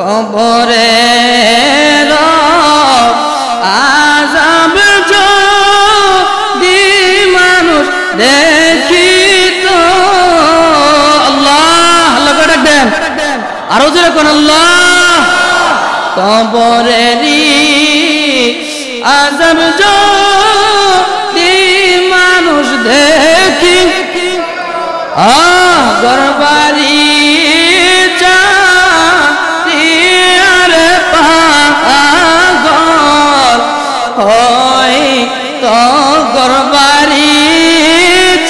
কবরে আযাব যদি মানুষ দেখিত। আল্লাহ আল্লাহ করে ডাকবেন, আরো জোরে কোন আল্লাহ। কবরেরই আযাব যদি মানুষ দেখি, গরবারি চার পাগল হয় তো গরবারি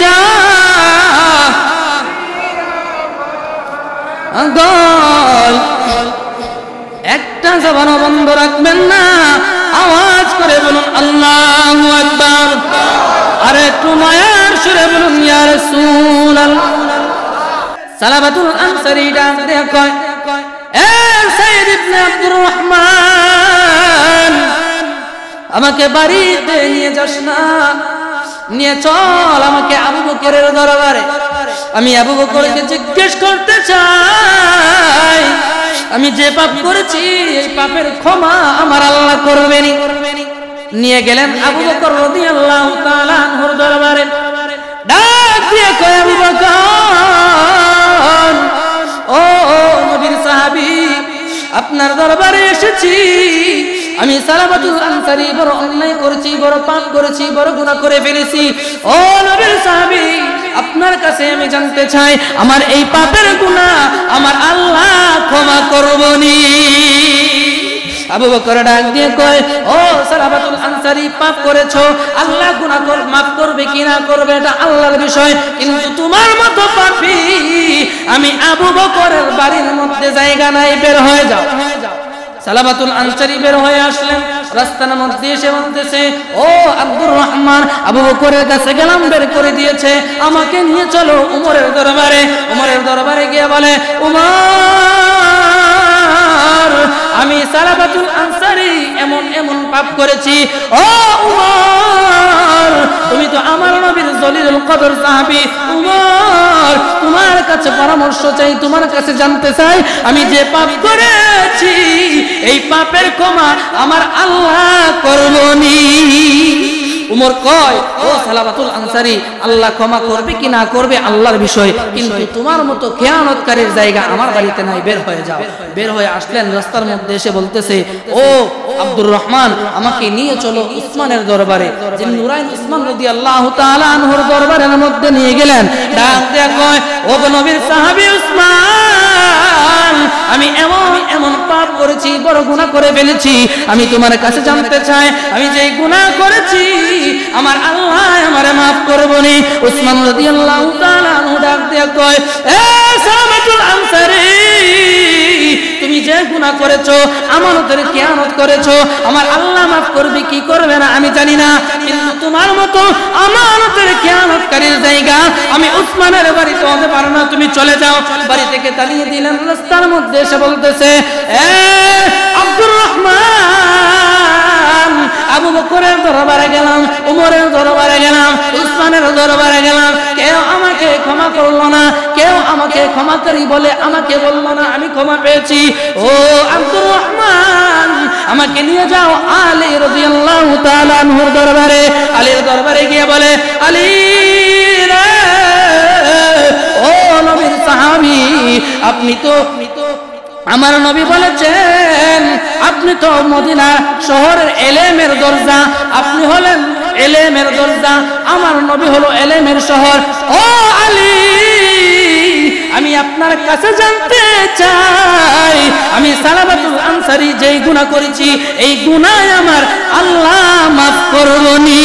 চাগল। একটা জবান বন্ধ রাখবেন না, আওয়াজ করে বলুন আল্লাহু আকবার। আর একটু মায়ার সুরে বলুন ইয়া রাসূলুল্লাহ। সালাবাতুল আনসারী ডাক দিয়ে কয়, এ সাইয়্যিদ ইবনে আব্দুর রহমান, আমাকে বাড়িতে নিয়ে যাস না, নিয়ে চল আমাকে আবু বকরের দরবারে। আমি আবু বকরকে জিজ্ঞেস করতে চাই, আমি যে পাপ করেছি এই পাপের ক্ষমা আমার আল্লাহ করবেনি। নিয়ে গেলেন আবু বকর রাদিয়াল্লাহু তাআলা আনহুর দরবারে। ডাক দিয়ে কয়, আবু বকর, ও নবীর সাহাবী, আপনার দরবারে এসেছি। আমি সালাবাতুল আনসারী বড় অন্যায় করেছি, বড় পাপ করেছি, বড় গুনাহ করে ফেলেছি। ও নবীর সাহাবী, আপনার কাছে আমি জানতে চাই, আমার এই পাপের গুনাহ আমার আল্লাহ ক্ষমা করবনি? আবু বকর ডাক দিয়ে কয়, ও সালাবাতুল আনসারী, পাপ করেছো, আল্লাহ গুনাহ মাফ করবে কি না করবে এটা আল্লাহর বিষয়, কিন্তু তোমার মতো পাপী আমি আবু বকরের বাড়ির মধ্যে জায়গা নাই, বের হয়ে যাও। সালাবাতুল আনসারী বের হয়ে আসলেন, রাস্তার মধ্যে এসে বলতেছে, ও আব্দুর রহমান, আবু বকরের কাছে গেলাম, বের করে দিয়েছে, আমাকে নিয়ে চলো উমরের দরবারে। উমরের দরবারে গিয়ে বলে, উমর, আমি সালাবাতুল আনসারী এমন এমন পাপ করেছি। ও উমর, তুমি তো আমার নবীর জলিলুল কদর সাহাবী। উমর, তোমার কাছে পরামর্শ চাই, তোমার কাছে জানতে চাই, আমি যে পাপ করেছি এই পাপের ক্ষমা আমার আল্লাহ করবনি? উমর কয়, ও সালাবাতুল আনসারী, আল্লাহ ক্ষমা করবে কি না করবে আল্লাহর বিষয়, কিন্তু তোমার মতো খেয়ানতকারীর জায়গা আমার বাড়িতে নাই, বের হয়ে যাও। বের হয়ে আসলেন, রাস্তার মধ্যে এসে বলতেছে, ও আব্দুর রহমান, আমাকে নিয়ে চলো উসমানের দরবারে। যে নুরাইন উসমান রাদিয়াল্লাহু তাআলা আনহুর দরবারের মধ্যে নিয়ে গেলেন। ডাক দিয়ে কয়, ও নবীর সাহাবী উসমান, আমি এমন এমন পাপ করেছি, বড় গুনাহ করে ফেলেছি, আমি তোমার কাছে জানতে চাই, আমি যে গুনাহ করেছি আমার আল্লাহ আমারে maaf করবনি? উসমান রাদিয়াল্লাহু তাআলা আনহু ডাক দিয়ে কয়, এ সালাবাতুল আনসারী, তুমি যে গুনাহ করেছো, আমানতের খেয়ানত করেছো, আমার আল্লাহ maaf করবে কি করবে না আমি জানি না, কিন্তু তোমার মতো আমানতের খেয়ানতকারীর জায়গা আমি উসমানের বাড়িতে হতে পারে না, তুমি চলে যাও। বাড়ি থেকে তাড়িয়ে দিলেন। রাস্তার মধ্যে এসে বলতেছে, এ আব্দুর রহমান, আবু বকরের দরবারে গেলাম, উমরের দরবারে গেলাম, উসমানের দরবারে গেলাম, কেউ আমাকে ক্ষমা করলো না, কেউ আমাকে ক্ষমাকারী বলে আমাকে বললো না, আমি ক্ষমা পেয়েছি। ও আব্দুর রহমান, আমাকে নিয়ে যাও আলী রাদিয়াল্লাহু তাআলা আনহুর দরবারে। আলীর দরবারে গিয়ে বলে, আলী রে, ও নবীর সাহাবী, আপনি তো আমার নবী বলেছেন, আপনি তো মদিনা শহরের এলেমের দরজা, আপনি হলেন এলেমের দরজা, আমার নবী হলো এলেমের শহর। ও আলী, আমি আপনার কাছে জানতে চাই, আমি সালাবাতুল আনসারী যেই গুনাহ করেছি এই গুনাহ আমার আল্লাহ maaf করবনি?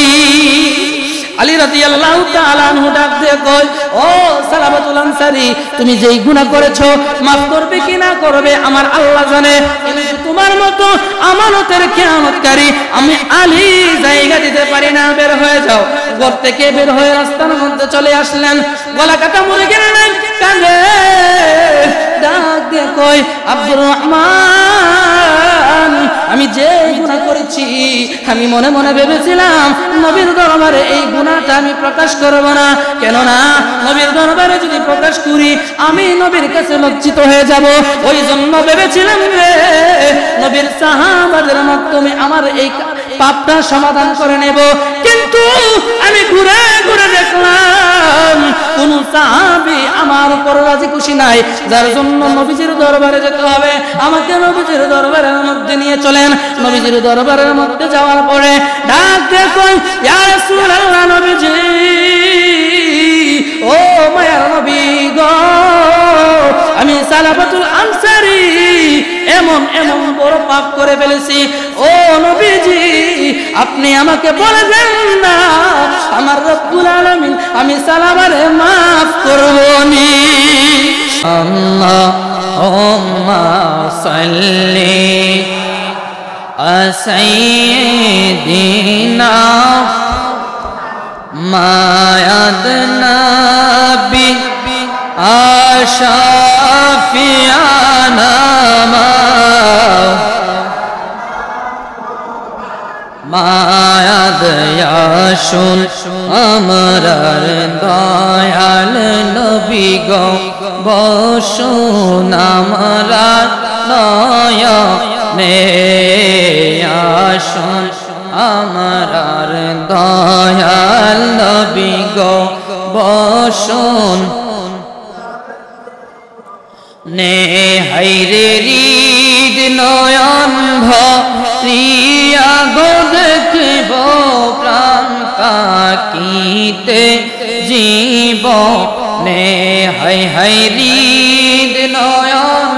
আলী রাদিয়াল্লাহু তাআলা আনহু ডাক দিয়ে কয়, ও সালাবাতুল আনসারী, তুমি যেই গুনাহ করেছো maaf করবে কি না করবে আমার আল্লাহ জানে, কিন্তু তোমার মতো আমানতের খেয়ানতকারী আমি আলী জায়গা দিতে পারি না, বের হয়ে যাও। ঘর থেকে বের হয়ে রাস্তার মধ্যে চলে আসলেন। গলা কাটা মুরগির নাম কাঁদে, ডাক দিয়ে কয়, আব্দুর রহমান, আমি যে গুনাহ করেছি আমি মনে মনে ভেবেছিলাম নবীর দরবারে এই গুনাহটা আমি প্রকাশ করব না, কেননা নবীর দরবারে যদি প্রকাশ করি আমি নবীর কাছে লজ্জিত হয়ে যাব। ওই জন্য ভেবেছিলাম রে নবীর সাহাবাদের মাধ্যমে আমার এই পাপটা সমাধান করে নেব। কিন্তু আমি ঘুরে ঘুরে দেখলাম কোন সাহাবী আমার উপর রাজি খুশি নাই, যার জন্য নবীজির দরবারে যেতে হবে। আমাকে নবীজির দরবারের মধ্যে নিয়ে চলেন। নবীজির দরবারের মধ্যে যাওয়ার পরে ডাক দেখুন, ইয়া রাসূলুল্লাহ, নবীজি ও মায়ার নবী গো, আমি সালাবাতুল আনসারী এমন এমন বড় পাপ করে ফেলেছি। ও নবীজি আপনি আমাকে বলে দেন না আমার রব্বুল আলামিন আমি সালামারে মাফ করবনি। আল্লাহুম্মা সাল্লি সাইয়্যিদিনা মায়াদ নবী আশাফিয়ানা মায়াদ ইয়াসুল আমরার দয়াল নবী গো, বসুন আমরার নয়নে আসুন আমরার দয়াল নবী গো, বসুন নে হাইরে হৃদ নয়ন ভরিয়া গো, দেখব প্রাণ কাকিতে জীব নে হাই হাই হৃদ নয়ন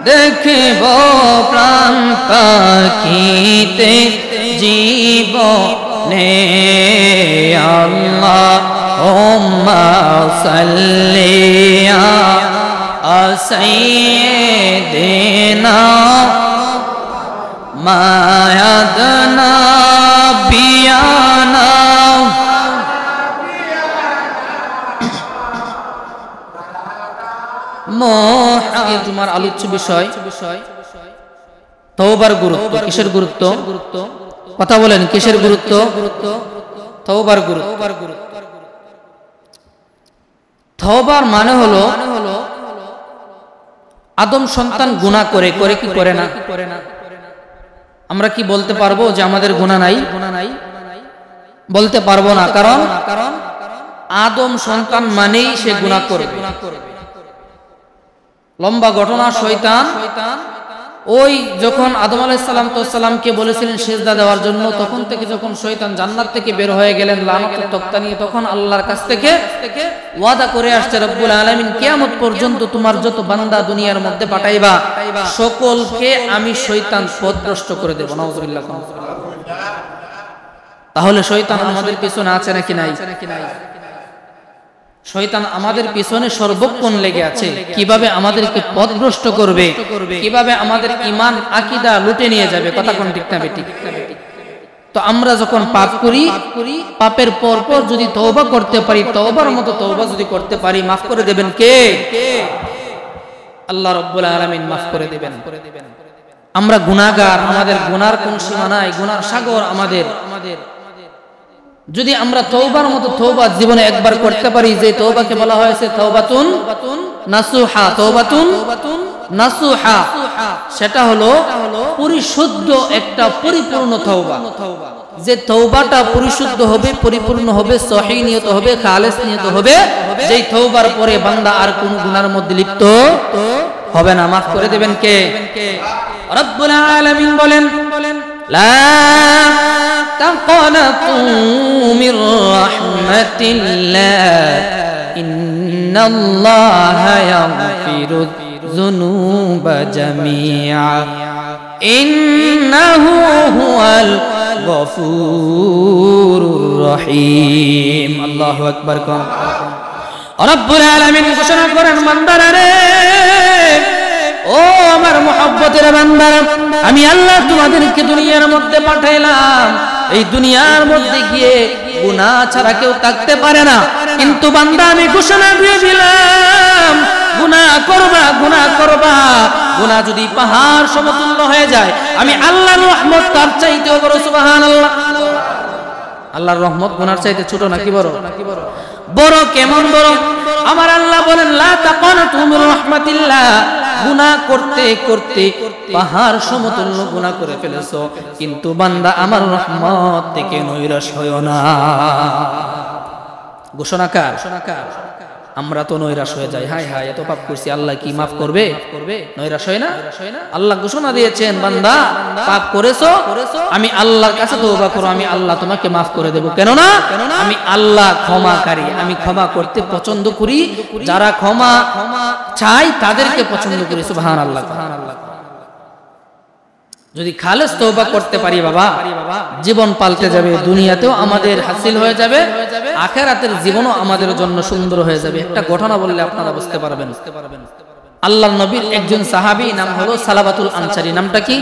দেখব প্রাণ কাকিতে জীব নে। আল্লাহুম্মা সাল্লি আলা সাইয়্যিদিনা মায়াদ নবিয়ানা তোমার আলোচ্য বিষয় তওবার গুরুত্ব। কিসের গুরুত্ব? কথা বলেন, কিসের গুরুত্ব? তওবার গুরুত্ব। তওবার মানে হলো আদম সন্তান গুনাহ করে কি করে না? আমরা কি বলতে পারবো যে আমাদের গুনাহ নাই? বলতে পারবো না, কারণ আদম সন্তান মানেই সে গুনাহ করবে। লম্বা ঘটনা, শয়তান ওই যখন আদম আলাইহিস সালামকে বলেছিলেন সিজদা দেওয়ার জন্য, তখন থেকে যখন শয়তান জান্নাত থেকে বের হয়ে গেলেন লানতের তক্তা নিয়ে, তখন আল্লাহর কাছ থেকে ওয়াদা করে আসছে রব্বুল আলামিন, কিয়ামত পর্যন্ত তোমার যত বান্দা দুনিয়ার মধ্যে পাঠাইবা সকলকে আমি শয়তান পথভ্রষ্ট করে দেব। নাউযুবিল্লাহ। তাহলে শয়তান আমাদের পিছনে আছে নাকি নাই? শয়তান আমাদের পিছনে সর্বক্ষণ লেগে আছে, কিভাবে আমাদেরকে পথভ্রষ্ট করবে, কিভাবে আমাদের ঈমান আকীদা লুটে নিয়ে যাবে। কথা কোন ঠিক না বেঠিক? তো আমরা যখন পাপ করি, পাপের পর পর যদি তওবা করতে পারি, তওবার মতো তওবা যদি করতে পারি, মাফ করে দেবেন কে? আল্লাহ রাব্বুল আলামিন মাফ করে দেবেন। আমরা গুনাহগার, আমাদের গুনার কোন সীমা নাই, গুনার সাগর আমাদের। যদি আমরা তওবার মতো তওবা জীবনে একবার করতে পারি, যে তওবাকে বলা হয়েছে তওবাতুন নাসুহা, তওবাতুন নাসুহা, সেটা হলো পরিশুদ্ধ একটা পরিপূর্ণ তওবা। যে তওবাটা পরিশুদ্ধ হবে, পরিপূর্ণ হবে, সহিহ নিয়ত হবে, খালেস নিয়ত হবে, যেই তওবার পরে বান্দা আর কোন গুনার মধ্যে লিপ্ত হবে না। মাফ করে দেবেন কে? রব্বুল আলামিন বলেন, লা তাকনাতু মির রাহমাতিল্লাহ ইন্নাল্লাহা ইয়াগফিরু যুনুবা জামিআ ইন্নাহু হুয়াল গফুরুর রহিম। আল্লাহু আকবার। রব্বুল আলামিন ঘোষণা করেন, বান্দারা রে, ও আমার মুহাব্বতের বান্দারা, আমি আল্লাহ তোমাদেরকে দুনিয়ার মধ্যে পাঠাইলাম। এই দুনিয়ার মধ্যে গিয়ে গুনাহ ছাড়া কেউ থাকতে পারে না, কিন্তু বান্দা আমি ঘোষণা দিয়ে দিলাম, গুনাহ করবা, গুনাহ করবা, গুনাহ যদি পাহাড় সমতুল্য হয়ে যায়, আমি আল্লাহর রহমত তার চাইতেও বড়। সুবহানাল্লাহ। আল্লাহর রহমত গুনার চাইতে ছোট নাকি বড়? বড়। কেমন বড়? আমার আল্লাহ বলেন লা তাকানাতু মির রাহমাতিল্লাহ। গুনাহ করতে করতে পাহাড় সমতুল্য গুনাহ করে ফেলেছো, কিন্তু বান্দা আমার রহমত থেকে নৈরাশ হয়ো না। ঘোষণাকার। আমরা তো নৈরাশ হয়ে যাই, হায় হায় এত পাপ করছি, আল্লাহ কি মাফ করবে? নৈরাশ হয় না? আল্লাহ ঘোষণা দিয়েছেন, বান্দা পাপ করেছো, আমি আল্লাহর কাছে তওবা করো, আমি আল্লাহ তোমাকে মাফ করে দেব। কেননা আমি আল্লাহ ক্ষমাকারী, আমি ক্ষমা করতে পছন্দ করি, যারা ক্ষমা চাই তাদেরকে পছন্দ করি। সুবহানাল্লাহ। যদি খালেস তওবা করতে পারি বাবা, জীবন পাল্টে যাবে, দুনিয়াতেও আমাদের হাসিল হয়ে যাবে, আখিরাতের জীবনও আমাদের জন্য সুন্দর হয়ে যাবে। একটা ঘটনা বললে আপনারা বুঝতে পারবেন। আল্লাহর নবীর একজন সাহাবী, নাম হলো সালাবাতুল আনসারী। নামটা কি?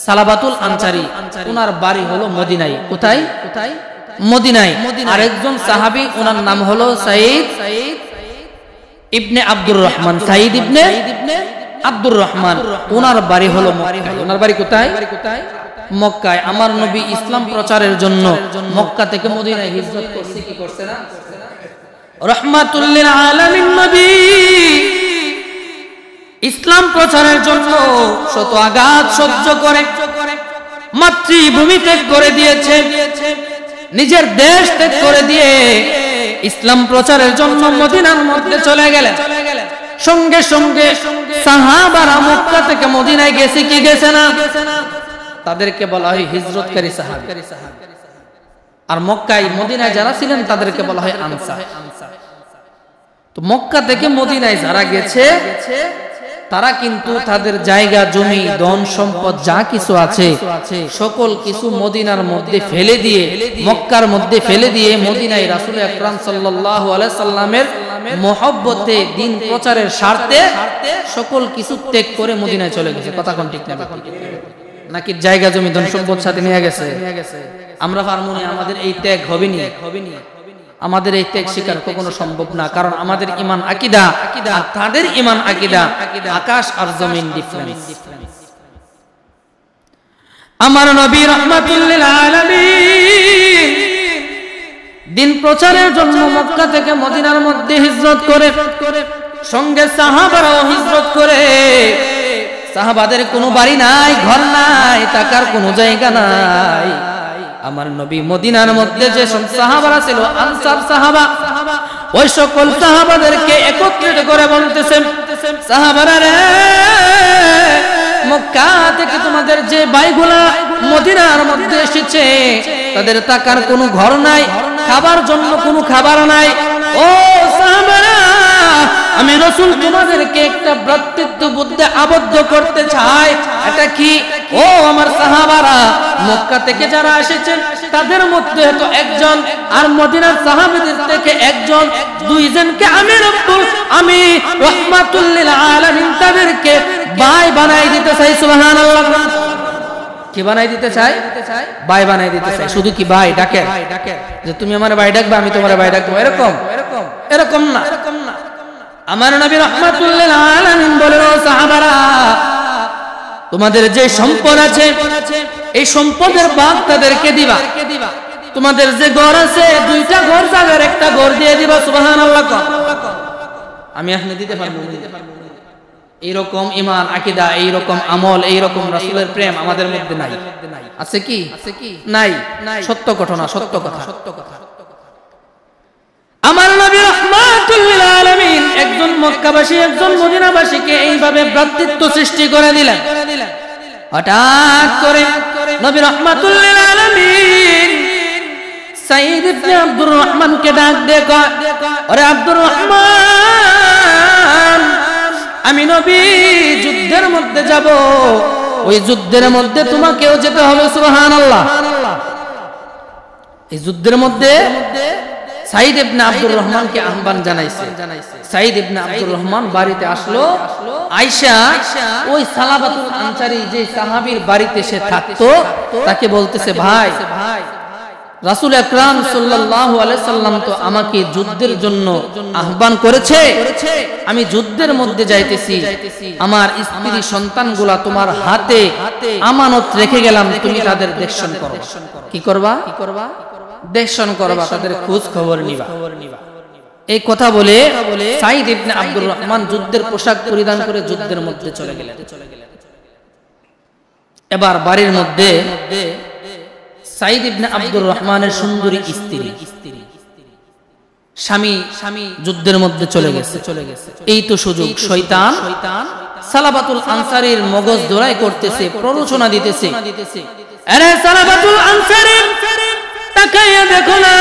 সালাবাতুল আনসারী। ওনার বাড়ি হলো মদিনায়। কোথায়? মদিনায়। আরেকজন সাহাবী, ওনার নাম হলো সাঈদ ইবনে আব্দুর রহমান। সাঈদ ইবনে আব্দুর রহমান। ওনার বাড়ি হলো মক্কায়। ওনার বাড়ি কোথায়? মক্কায়। আমার নবী ইসলাম প্রচারের জন্য মক্কা থেকে মদিনায় হিজরত করছে, কি করছে না? রাহমাতুল লিল আলামিন নবী ইসলাম প্রচারের জন্য শত আঘাত সহ্য করে মাতৃভূমি ত্যাগ করে দিয়েছে, নিজের দেশ ত্যাগ করে দিয়ে ইসলাম প্রচারের জন্য মদিনার মধ্যে চলে গেলেন। সঙ্গে সঙ্গে সাহাবারা মক্কা থেকে মদিনায় গেছে কি গেছে না? তাদেরকে বলা হয় হিজরতকারী সাহাবী। আর মক্কায় মদিনায় যারা ছিলেন তাদেরকে বলা হয় আনসার। তো মক্কা থেকে মদিনায় যারা গেছে তারা কিন্তু তাদের জায়গা জমি ধন সম্পদ যা কিছু আছে সকল কিছু মদিনার মধ্যে ফেলে দিয়ে, মক্কার মধ্যে ফেলে দিয়ে মদিনায় রাসূল আকরাম সাল্লাল্লাহু আলাইহি সাল্লামের মহব্বতে দিন প্রচারের স্বার্থে সকল কিছু ত্যাগ করে মদিনায় চলে গেছে। কথা কোন ঠিক না? নাকি জায়গা জমি ধন সম্পদ সাথে নিয়ে গেছে? আমরা হারমোনি, আমাদের এই ত্যাগ হবে নি, আমাদের এই ত্যাগ স্বীকার কখনো সম্ভব না। কারণ আমাদের ঈমান আকীদা আর তাদের ঈমান আকীদা আকাশ আর জমিন ডিফারেন্স। আমার নবী রাহমাতুল লিল আলামিন দিন প্রচারের জন্য মক্কা থেকে মদিনার মধ্যে হিজরত করে, সঙ্গে সাহাবারাও হিজরত করে। সাহাবাদের কোনো বাড়ি নাই, ঘর নাই, থাকার কোনো জায়গা নাই। আমার নবী মদিনার মধ্যে যে সব সাহাবারা ছিল আনসার সাহাবা, ওই সকল সাহাবাদেরকে একত্রিত করে বলতেছেন, সাহাবারা রে, মক্কা থেকে তোমাদের যে ভাইগুলা মদিনার মধ্যে এসেছে তাদের থাকার কোনো ঘর নাই, খাবার জন্য কোনো খাবার নাই। ও সাহাবারা, আমি রাসূল তোমাদেরকে একটা ভ্রাতৃত্ব বুদ্ধে আবদ্ধ করতে চাই। এটা কি? ও আমার সাহাবারা, মক্কা থেকে যারা এসেছেন তাদের মধ্যে তো একজন, আর মদিনার সাহাবীদের থেকে একজন, দুইজনকে আমি রাহমাতুল লিল আলামিন তাদেরকে ভাই বানাই দিতে চাই। সুবহানাল্লাহ। কি বানাই দিতে চাই? ভাই বানাই দিতে চাই। শুধু কি ভাই ডাকে যে তুমি আমার ভাই ডাকবে, আমি তোমার ভাই ডাকবো, এরকম না। আমার নবী রাহমাতুল লিল আলামিন বলেন, ও সাহাবারা, তোমাদের যে সম্পদ আছে এই সম্পদের ভাগ তাদেরকে দিবা। তোমাদের যে ঘর আছে, দুইটা ঘর জায়গার একটা ঘর দিয়ে দিবা। সুবহানাল্লাহ। আমি আপনি দিতে পারবো? এইরকম ঈমান আকীদা, এইরকম আমল, এইরকম রাসূলের প্রেম আমাদের মধ্যে নাই। আছে কি? নাই। সত্য ঘটনা, সত্য কথা। আমার নবী রাহমাতুল লিল আলামিন একজন মক্কাবাসী একজন মদিনাবাসীকে এইভাবে ভ্রাতৃত্ব সৃষ্টি করে দিলেন। হঠাৎ করে নবী রাহমাতুল লিল আলামিন সাঈদ ইবনে আব্দুর রহমানকে ডাক দিয়ে কয়, আরে আব্দুর রহমান, আমি নবী যুদ্ধের মধ্যে যাব, ওই যুদ্ধের মধ্যে তোমাকেও যেতে হবে। সুবহানাল্লাহ। এই যুদ্ধের মধ্যে সাঈদ ইবনে আব্দুর রহমানকে আহ্বান জানাইছে। সাঈদ ইবনে আব্দুর রহমান বাড়িতে আসলো। আয়েশা ওই সালাবাতুল আনসারী যে সাহাবীর বাড়িতে সে থাকতো তাকে বলতেছে, ভাই রাসূল আকরাম সাল্লাল্লাহু আলাইহি সাল্লাম তো আমাকে যুদ্ধের জন্য আহ্বান করেছে, আমি যুদ্ধের মধ্যে যাইতেছি, আমার স্ত্রী সন্তানগুলা তোমার হাতে আমানত রেখে গেলাম, তুমি তাদের দেখশন করো। কি করবা? দেখশন করবা, তাদের খোঁজ খবর নিবা। এই কথা বলে সাঈদ ইবনে আব্দুর রহমান যুদ্ধের পোশাক পরিধান করে যুদ্ধের মধ্যে চলে গেলেন। এবার বাড়ির মধ্যে সাঈদ ইবনে আব্দুর রহমানের সুন্দরী স্ত্রী, স্বামী যুদ্ধের মধ্যে চলে গেছে। এই তো সুযোগ, শয়তান সালাবাতুল আনসারীর মগজ ধরাই করতেছে, প্ররোচনা দিতেছে। আরে সালাবাতুল আনসারী, তাকাইয়া দেখো না,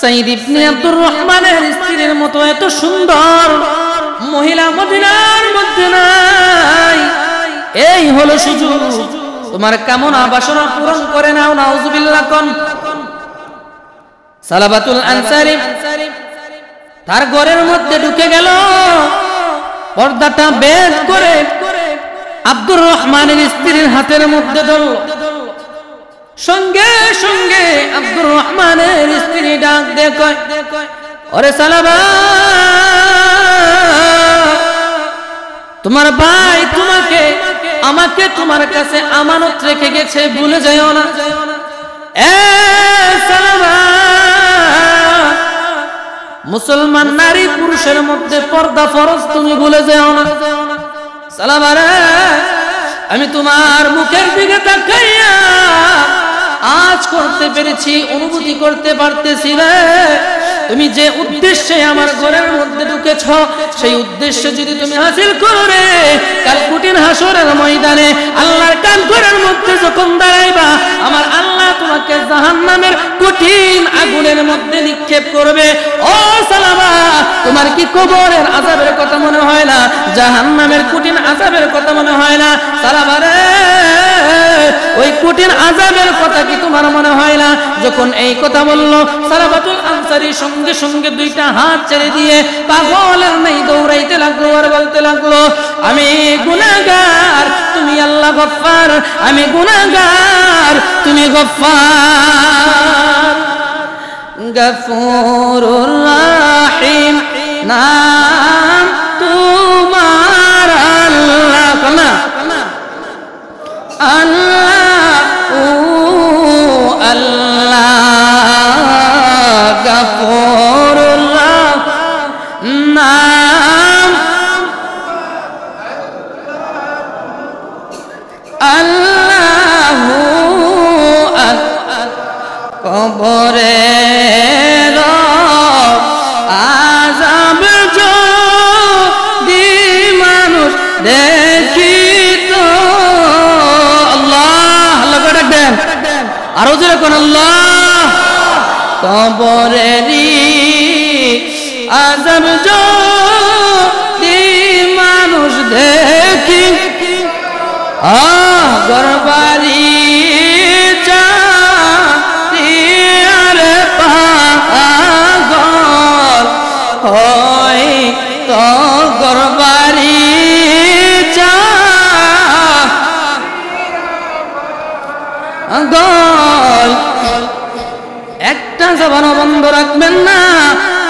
সাঈদ ইবনে আব্দুর রহমানের স্ত্রীর মতো এত সুন্দর মহিলা মদিনার মধ্যে নাই। এই হলো সুযোগ, তোমার কামনা বাসনা পূরণ করে নাও। নাউজুবিল্লাহ। কোন সালাবাতুল আনসারী তার ঘরের মধ্যে ঢুকে গেল, পর্দাটা বের করে আব্দুর রহমানের স্ত্রীর হাতের মধ্যে ধরল। সঙ্গে সঙ্গে আব্দুর রহমানের স্ত্রী ডাক দিয়ে কয়, ওরে সালাবা, তোমার ভাই আমাকে তোমার কাছে আমানত রেখে গেছে, ভুলে যাও না। এ সালাবা, মুসলমান নারী পুরুষের মধ্যে পর্দা ফরজ, তুমি ভুলে যাও না। সালাবা রে, আমি তোমার মুখের দিকে তাকাইয়া আজ করতে পেরেছি, অনুভূতি করতে পারতেছি রে, তুমি যে উদ্দেশ্যে আমার ঘরের মধ্যে ঢুকেছ, সেই উদ্দেশ্য যদি তুমি হাসিল করো রে, কাল কঠিন হাসরের ময়দানে আল্লাহর কাঠগড়ের মধ্যে যখন দাঁড়াইবা, আমার আল্লাহ তোমাকে জাহান্নামের কঠিন আগুনের মধ্যে নিক্ষেপ করবে। ও সালাবা, তোমার কি কবরের আযাবের কথা মনে হয় না? জাহান্নামের কঠিন আযাবের কথা মনে হয় না? সালাবা রে, ওই কঠিন আযাবের কথা কি তোমার মনে হয় না? যখন এই কথা বলল, সালাবাতুল আনসারী সঙ্গে সঙ্গে দুইটা হাত ছেড়ে দিয়ে পাগলের নেই দৌড়াইতে লাগলো আর বলতে লাগলো, আমি গুনাহগার, তুমি আল্লাহ গফফার, আমি গুনাহগার, তুমি গফফার। গফুরুর রাহিম নাম তোমার আল্লাহ, না আল্লাহ, ও আল্লাহ, গফুরুল্লাহ নাম আল্লাহ। কবরে আযাব যদি মানুষ দেখিত, আরো জোরে কোন আল্লাহ। কবরেরই আযাব যদি মানুষ দেখি, গরবারি চার পাগল হয় তো গরবারি গল। একটা জবান বন্ধ রাখবেন না,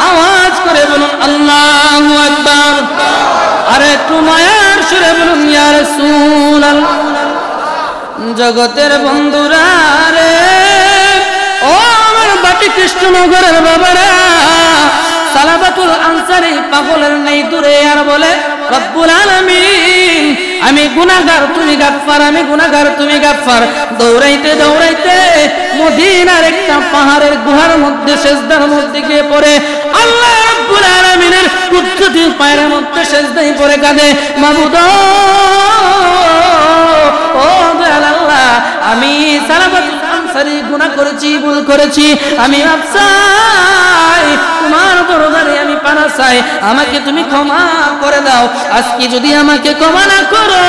আওয়াজ করে বলুন আল্লাহু আকবার। আর একটু মায়ার সুরে বলুন ইয়া রাসূলুল্লাহ। জগতের বন্ধুরা রে, ও আমার বাটি কৃষ্ণনগরের বাবারা, সালাবাতুল আনসারী পাগলের নেই দূরে আর বলে, রব্বুল আলামিন, আমি গুনাহগার, তুমি গাফফার, আমি গুনাহগার, তুমি গাফফার। দৌড়াইতে দৌড়াইতে মদিনার একটা পাহাড়ের গুহার মধ্যে সেজদার মধ্যে গিয়ে পড়ে আল্লাহ রব্বুল আলামিনের কুদরতি পায়ের মধ্যে সেজদায় পড়ে কাঁদে, মাবুদ ও দয়াল আল্লাহ, আমি সালাবাতুল আনসারী গুনাহ করেছি, ভুল করেছি, আমি আফসাই তোমার দরবারে আমি পানা চাই, আমাকে তুমি ক্ষমা করে দাও। আজকে যদি আমাকে ক্ষমা না করো,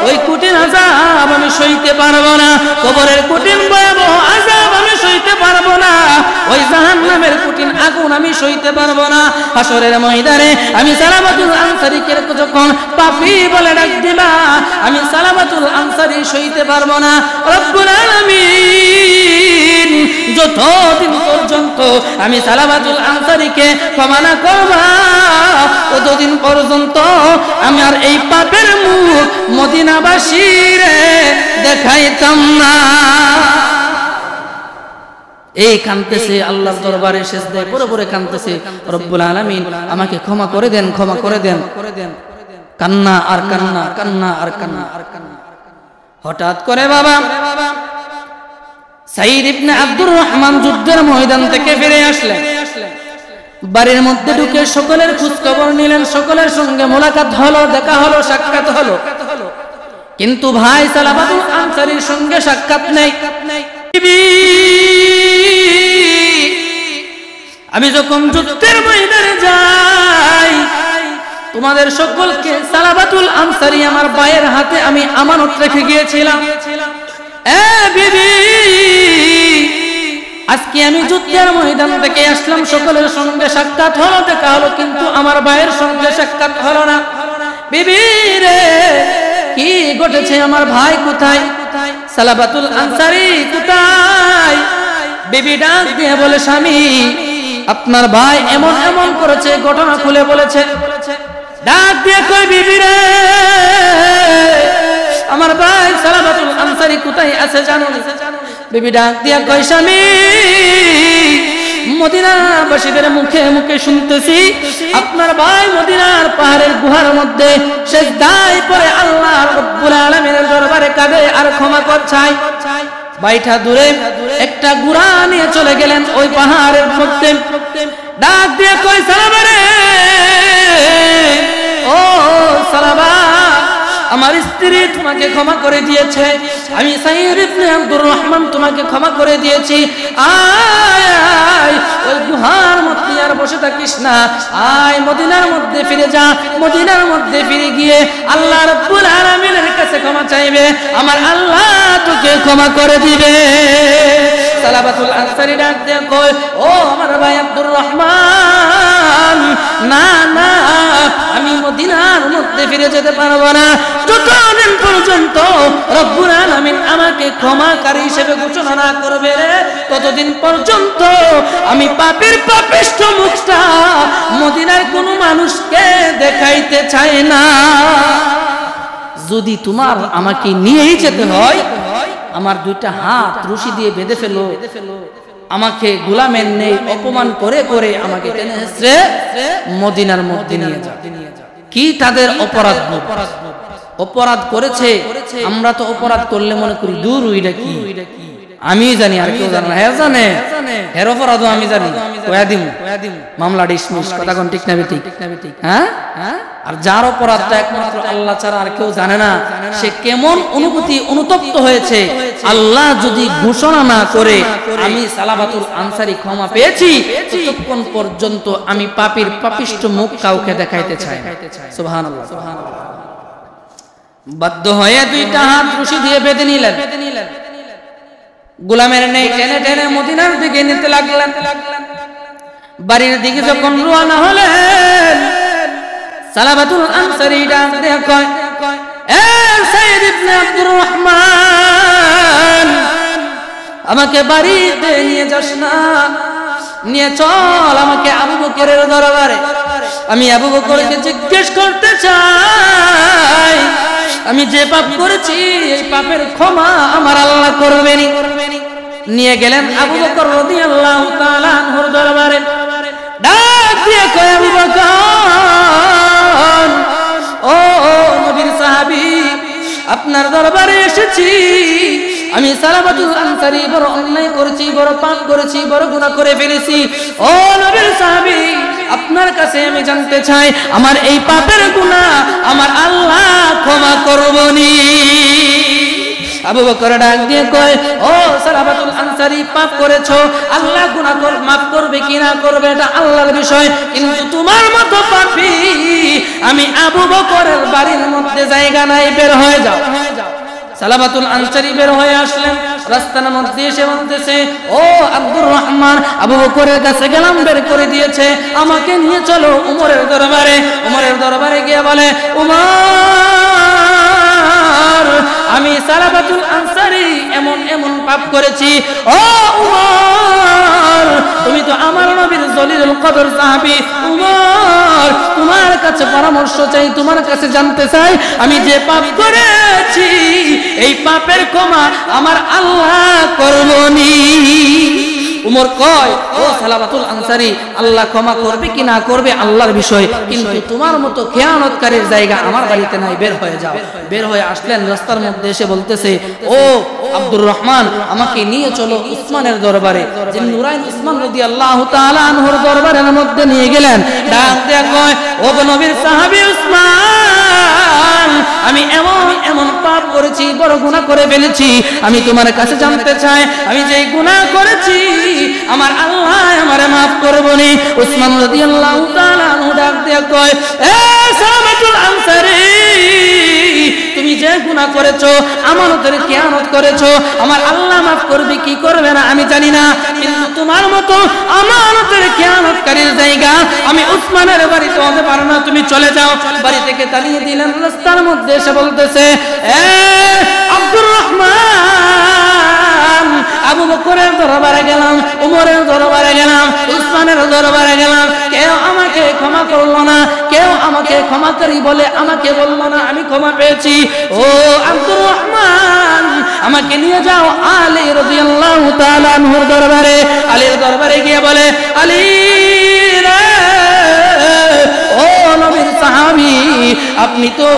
ওই কঠিন আযাব আমি সইতে পারবো না, কবরের কঠিন ভয়াবহ আযাব আমি সইতে পারবো না, ওই জাহান্নামের কঠিন আগুন আমি সইতে পারবো না। হাসরের ময়দানে আমি সালামাতুল আনসারীকে যখন পাপী বলে ডাক দিবা, আমি সালামাতুল আনসারী সইতে পারবো না। রব্বুল আলামিন যতদিন পর্যন্ত আমি সালামাতুল আনসারীকে ক্ষমা না করবা, ততদিন পর্যন্ত আমার এই পাপের মুখ মদিনাবাসীরে দেখাইতাম না। এই কাঁদতেছে আল্লাহর দরবারে সিজদায় পড়ে পড়ে কাঁদতেছে, রব্বুল আলামিন আমাকে ক্ষমা করে দেন, ক্ষমা করে দেন। কান্না আর কান্না, কান্না আর কান্না। হঠাৎ করে বাবা সাঈদ ইবনে আব্দুর রহমান যুদ্ধের ময়দান থেকে ফিরে আসলেন। বাড়ির মধ্যে ঢুকে সকলের খোঁজ খবর নিলেন, সকলের সঙ্গে মোলাকাত হলো, দেখা হলো, সাক্ষাৎ হলো, কিন্তু ভাই সালামাতুল আনসারীর সঙ্গে সাক্ষাৎ নেই। আমি যখন যুদ্ধের ময়দানে যাই, তোমাদের সকলকে সালামাতুল আনসারী আমার ভাইয়ের হাতে আমি আমানত রেখে গিয়েছিলাম। এ বিবি, আজকে আমি যুদ্ধের ময়দান থেকে আসলাম, সকলের সঙ্গে সাক্ষাৎ হলো, দেখা হলো, কিন্তু আমার ভাইয়ের সঙ্গে সাক্ষাৎ হলো না। বিবি রে, কি ঘটেছে? আমার ভাই কোথায়? সালামাতুল আনসারী কোথায়? বিবি ডাক দিয়ে বলে, স্বামী আপনার ভাই এমন এমন করেছে, ঘটনা খুলে বলেছে। ডাক দিয়ে কই, বিবি রে আমার ভাই সালামাতুল আনসারী কোথায় আছে জানো? বিবি ডাক দিয়া কয়, স্বামী মদিনাবাসীদের মুখে মুখে শুনতেছি আপনার ভাই মদিনার পাহাড়ের গুহার মধ্যে সিজদায় পড়ে আল্লাহ রাব্বুল আলামিনের দরবারে কাঁদে আর ক্ষমা চায়। বাইঠা দূরে একটা গুড়া নিয়ে চলে গেলেন ওই পাহাড়ের মধ্যে। ডাক দিয়ে কয়, সালাবা রে, ও সালাবা, আমার স্ত্রী তোমাকে ক্ষমা করে দিয়েছে, আমি সাঈদ ইবনে আব্দুর রহমান তোমাকে ক্ষমা করে দিয়েছি। আয় ওই গুহার মধ্যে আর বসে থাকিস না, আয় মদিনার মধ্যে ফিরে যা। মদিনার মধ্যে ফিরে গিয়ে আল্লাহ রাব্বুল আলামিনের কাছে ক্ষমা চাইবে, আমার আল্লাহ তোকে ক্ষমা করে দিবে। সালামাতুল আনসারী ডাক দিয়ে কয়, ও আমার ভাই আব্দুর রহমান, না না, আমি মদিনার মধ্যে ফিরে যেতে পারবো না যতদিন পর্যন্ত রব্বুল আলামিন আমাকে ক্ষমাকারী হিসেবে ঘোষণা না করবে, ততদিন পর্যন্ত আমি পাপের পাপিষ্ঠ মুখটা মদিনার কোনো মানুষকে দেখাইতে চাই না। যদি তোমার আমাকে নিয়েই যেতে হয়, আমার দুইটা হাত রশি দিয়ে বেঁধে ফেলো, আমাকে গোলামের নেই অপমান করে করে আমাকে টেনে হেঁচড়ে মদিনার মধ্যে নিয়ে যাও। কি তাদের অপরাধ? অপরাধ করেছে, আমরা তো অপরাধ করলে মনে করি দূর ওইটা কি, আমি জানি আর কেউ জানে না। হ্যাঁ জানে, এর অপরাধও আমি জানি, কয়া দিমু, মামলা ডিসমিস। কথা কোন ঠিক না বেঠিক? হ্যাঁ, আর যার অপরাধটা একমাত্র আল্লাহ ছাড়া আর কেউ জানে না, সে কেমন অনুভূতি অনুতপ্ত হয়েছে, আল্লাহ যদি ঘোষণা না করে আমি সালামাতুল আনসারী ক্ষমা পেয়েছি, ততক্ষণ পর্যন্ত আমি পাপীর পাপিষ্ঠ মুখ কাউকে দেখাইতে চাই না। সুবহানাল্লাহ। বাধ্য হয়ে দুইটা হাত রশি দিয়ে বেঁধে নিলেন, গোলামের নেই টেনে টেনে মদিনার দিকে নিতে লাগলেন। বাড়ির দিকে যখন রওনা হলেন, সালামাতুল আনসারী ডাক দিয়ে কয়, এ সাঈদ ইবনে আব্দুর রহমান, আমাকে বাড়িতে নিয়ে যাস না, নিয়ে চল আমাকে আবু বকরের দরবারে। আমি আবু বকরকে জিজ্ঞেস করতে চাই, আমি যে পাপ করেছি এই পাপের ক্ষমা আমার আল্লাহ করবেনি। নিয়ে গেলেন আবু বকর রাদিয়াল্লাহু তাআলা আনহুর দরবারে। ডাক দিয়ে কয়, আবু বকর, ও নবীর সাহাবী, আপনার দরবারে এসেছি। আমি সালামাতুল আনসারী বড় অন্যায় করেছি, বড় পাপ করেছি, বড় গুনাহ করে ফেলেছি। ও নবীর সাহাবী, আপনার কাছে আমি জানতে চাই, আমার এই পাপের গুনাহ আমার আল্লাহ ক্ষমা করবনি? আবু বকর ডাক দিয়ে কয়, ও সালামাতুল আনসারী, পাপ করেছো, আল্লাহ গুনাহ মাফ করবে কি না করবে এটা আল্লাহর বিষয়, কিন্তু তোমার মতো পাপী আমি আবু বকরের বাড়ির মধ্যে জায়গা নাই, বের হয়ে যাও। সালামাতুল আনসারী বের হয়ে আসলেন, রাস্তার মধ্যে এসে বলতেছে, ও আব্দুর রহমান, আবু বকরের কাছে গেলাম, বের করে দিয়েছে, আমাকে নিয়ে চলো উমরের দরবারে। উমরের দরবারে গিয়ে বলে, উমর, আমি সালাবাতুল আনসারী এমন এমন পাপ করেছি। ও উমর, তুমি তো আমার নবীর জলিলুল কদর সাহাবী। উমর, তোমার কাছে পরামর্শ চাই, তোমার কাছে জানতে চাই, আমি যে পাপ করেছি এই পাপের ক্ষমা আমার আল্লাহ করবনি। উমর কয়, ও সালাবাতুল আনসারী, আল্লাহ ক্ষমা করবে কি না করবে আল্লাহর বিষয়, কিন্তু তোমার মতো খেয়ানতকারীর জায়গা আমার বাড়িতে নাই, বের হয়ে যাও। বের হয়ে আসলেন, রাস্তার মধ্যে এসে বলতেছে, ও আব্দুর রহমান, আমাকে নিয়ে চলো উসমানের দরবারে। যে নুরাইন উসমান রাদিয়াল্লাহু তাআলা আনহুর দরবারের মধ্যে নিয়ে গেলেন। ডাক দিয়ে কয়, ও নবীর সাহাবী উসমান, আমি এমন এমন পাপ করেছি, বড় গুনাহ করে ফেলেছি, আমি তোমার কাছে জানতে চাই, আমি যে গুনাহ করেছি আমার আল্লাহ আমারে maaf করবনি। উসমান রাদিয়াল্লাহু তাআলা আনহু ডাক দিয়ে কয়, এ সালাবাতুল আনসারী, তুমি যে গুনাহ করেছো, আমানতের খেয়ানত করেছো, আমার আল্লাহ maaf করবে কি করবে না আমি জানি না, কিন্তু তোমার মতো আমানতের খেয়ানতকারীর জায়গা আমি উসমানের বাড়িতে হতে পারে না, তুমি চলে যাও। বাড়ি থেকে তাড়িয়ে দিলেন। রাস্তার মধ্যে এসে বলতেছে, এ আব্দুর রহমান, আবু বকরের দরবারে গেলাম, উমরের দরবারে গেলাম, উসমানের দরবারে গেলাম, কেউ আমাকে ক্ষমা করলো না, কেউ আমাকে ক্ষমাকারী বলে আমাকে বললো না, আমি ক্ষমা পেয়েছি। ও আব্দুর রহমান, আমাকে নিয়ে যাও আলী রাদিয়াল্লাহু তাআলা আনহুর দরবারে। আলীর দরবারে গিয়ে বলে, আলী রে, ও নবীর সাহাবী, আপনি তো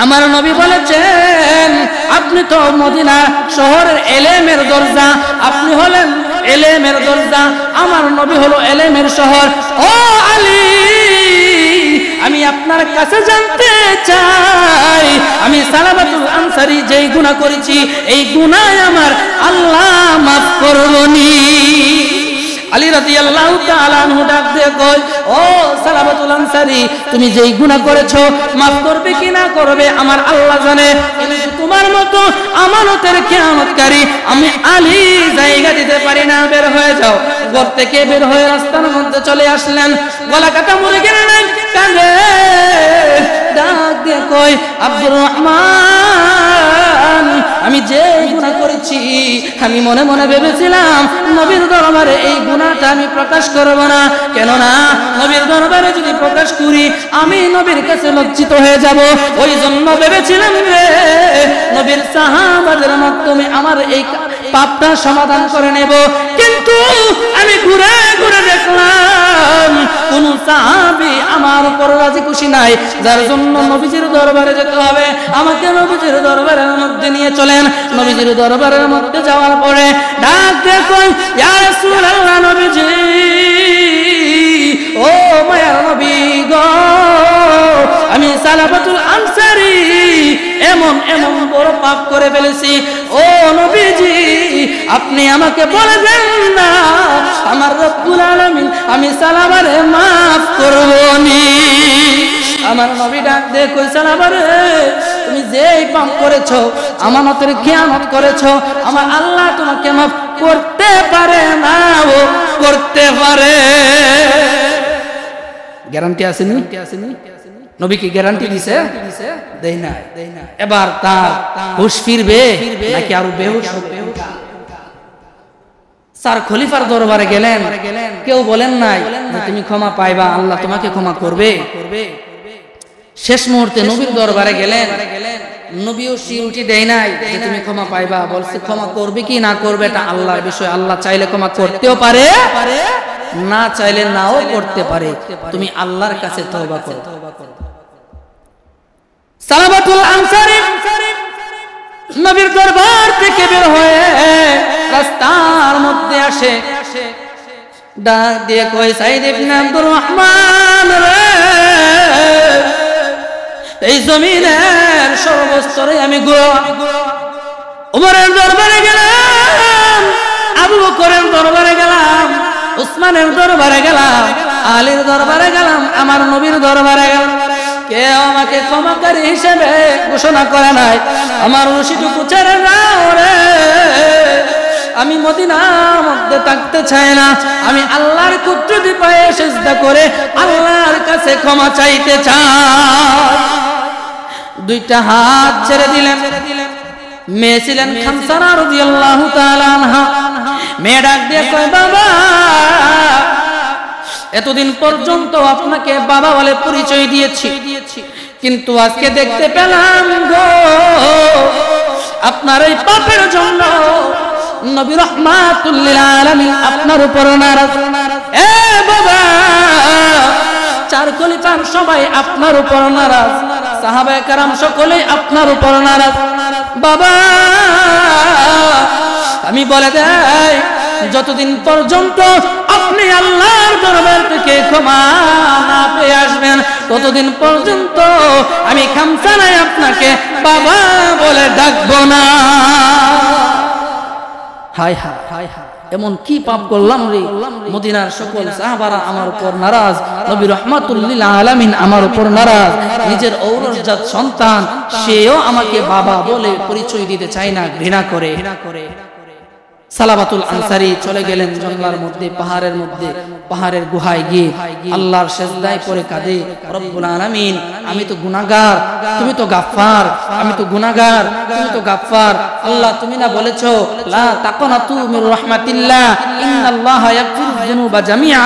আমার নবী বলেছেন, আপনি তো মদিনা শহরের এলেমের দরজা, আপনি হলেন এলেমের দরজা, আমার নবী হলো এলেমের শহর। ও আলী, আমি আপনার কাছে জানতে চাই, আমি সালাবাতুল আনসারী যেই গুনাহ করেছি এই গুনাহ আমার আল্লাহ maaf করবনি। আলী রাদিয়াল্লাহু তাআলা আনহু ডাক দিয়ে কয়, ও সালাবাতুল আনসারী, তুমি যেই গুনাহ করেছো maaf করবে কি না করবে আমার আল্লাহ জানে, কিন্তু তোমার মতো আমানতের খেয়ানতকারী আমি আলী জায়গা দিতে পারি না, বের হয়ে যাও। ঘর থেকে বের হয়ে রাস্তার মধ্যে চলে আসলেন। গলা কাটা মরে গেলেন, কাঁদে, ডাক দিয়ে কয়, আব্দুর রহমান, আমি যে গুনাহ করেছি আমি মনে মনে ভেবেছিলাম নবীর দরবারে এই গুনাহটা আমি প্রকাশ করব না, কেননা নবীর দরবারে যদি প্রকাশ করি আমি নবীর কাছে লজ্জিত হয়ে যাব, ওই জন্য ভেবেছিলাম রে নবীর সাহাবাদের মাধ্যমে আমার এই পাপটা সমাধান করে নেব। কিন্তু আমি ঘুরে ঘুরে দেখলাম কোন সাহাবী আমার উপর রাজি খুশি নাই, যার জন্য নবীজির দরবারে যেতে হবে। আমাকে নবীজির দরবারের মধ্যে নিয়ে চলেন। নবীজির দরবারের মধ্যে যাওয়ার পরে ডাক দেখুন, ইয়া রাসূলুল্লাহ, নবীজি, ও মায়ার নবী গো, আমি সালাবাতুল আনসারী এমন এমন বড় পাপ করে ফেলেছি। ও নবীজি, আপনি আমাকে বলে দেন না আমার রব্বুল আলামিন আমি সালাবারে maaf করবনি। আমার নবী ডাক দিয়ে কই, সালাবারে, তুমি যেই পাপ করেছো, আমানতের খেয়ানত করেছো, আমার আল্লাহ তোমাকে maaf করতে পারে না, ও করতে পারে। গ্যারান্টি আসেনি? নবী কি গ্যারান্টি দিছে? দেই না। এবার তার হুশ ফিরবে নাকি আরো বেহুশ হবে? স্যার খলিফার দরবারে গেলেন, কেউ বলেন নাই যে তুমি ক্ষমা পাইবা, আল্লাহ তোমাকে ক্ষমা করবে। শেষ মুহূর্তে নবীর দরবারে গেলেন, নবীও সিউটি দেয় নাই যে তুমি ক্ষমা পাইবা, বলছে ক্ষমা করবে কি না করবে এটা আল্লাহর বিষয়, আল্লাহ চাইলে ক্ষমা করতেও পারে, না চাইলে নাও করতে পারে, তুমি আল্লাহর কাছে তওবা করো। সালাবাতুল আনসারী নবীর দরবার থেকে বের হয়ে রাস্তার মধ্যে আসে, ডাক দিয়ে কই, সাইদ ইবনে আব্দুর রহমান রে, এই জমিনের সর্বস্তরে আমি উমরের দরবারে গেলাম, আবু বকরের দরবারে গেলাম, উসমানের দরবারে গেলাম, আলীর দরবারে গেলাম, আমার নবীর দরবারে গেলাম, কেউ আমাকে ক্ষমাকারী হিসেবে ঘোষণা করে নাই। আমার রশিদুকু ছেড়ে নাও রে, আমি মদিনার মধ্যে থাকতে চাই না। আমি আল্লাহর কুদরতি পায়ে সিজদা করে আল্লাহর কাছে ক্ষমা চাইতে চাই। দুইটা হাত ছেড়ে দিলেন। মেয়ে ছিলেন খামসানা রাদিয়াল্লাহু তাআলা আনহা। মেয়ে ডাক দিয়ে কয়, বাবা, এতদিন পর্যন্ত আপনাকে বাবা বলে পরিচয় দিয়েছি, কিন্তু আজকে দেখতে পেলাম গো আপনার এই পাপের জন্য নবী রাহমাতুল লিল আলামিন আপনার উপর নারাজ। এ বাবা, চার খলিফার সবাই আপনার উপর নারাজ, সাহাবায়ে কেরাম সকলেই আপনার উপর নারাজ। বাবা, আমি বলে দেই, যতদিন পর্যন্ত আপনি আল্লাহর দরবার থেকে ক্ষমা না পেয়ে আসবেন, ততদিন পর্যন্ত আমি খামসানায় আপনাকে বাবা বলে ডাকবো না। হায় হায় হায় হায়, এমন কি পাপ করলাম রে? মদিনার সকল সাহাবারা আমার উপর নারাজ, নবী রাহমাতুল লিল আলামিন আমার উপর নারাজ। নিজের ঔরসজাত সন্তান সেও আমাকে বাবা বলে পরিচয় দিতে চায় না, ঘৃণা করে। সালাবাতুল আনসারী চলে গেলেন জঙ্গলার মধ্যে, পাহাড়ের মধ্যে, পাহাড়ের গুহায় গিয়ে আল্লাহর সিজদায় পড়ে কাঁদে, রব্বুল আলামিন, আমি তো গুনাহগার, তুমি তো গাফফার, আমি তো গুনাহগার, তুমি তো গাফফার। আল্লাহ, তুমি না বলেছো লা তাকনাতু মির রাহমাতিল্লাহ, ইন্নাল্লাহা ইয়াগফিরুয যুনুবা জামিআ,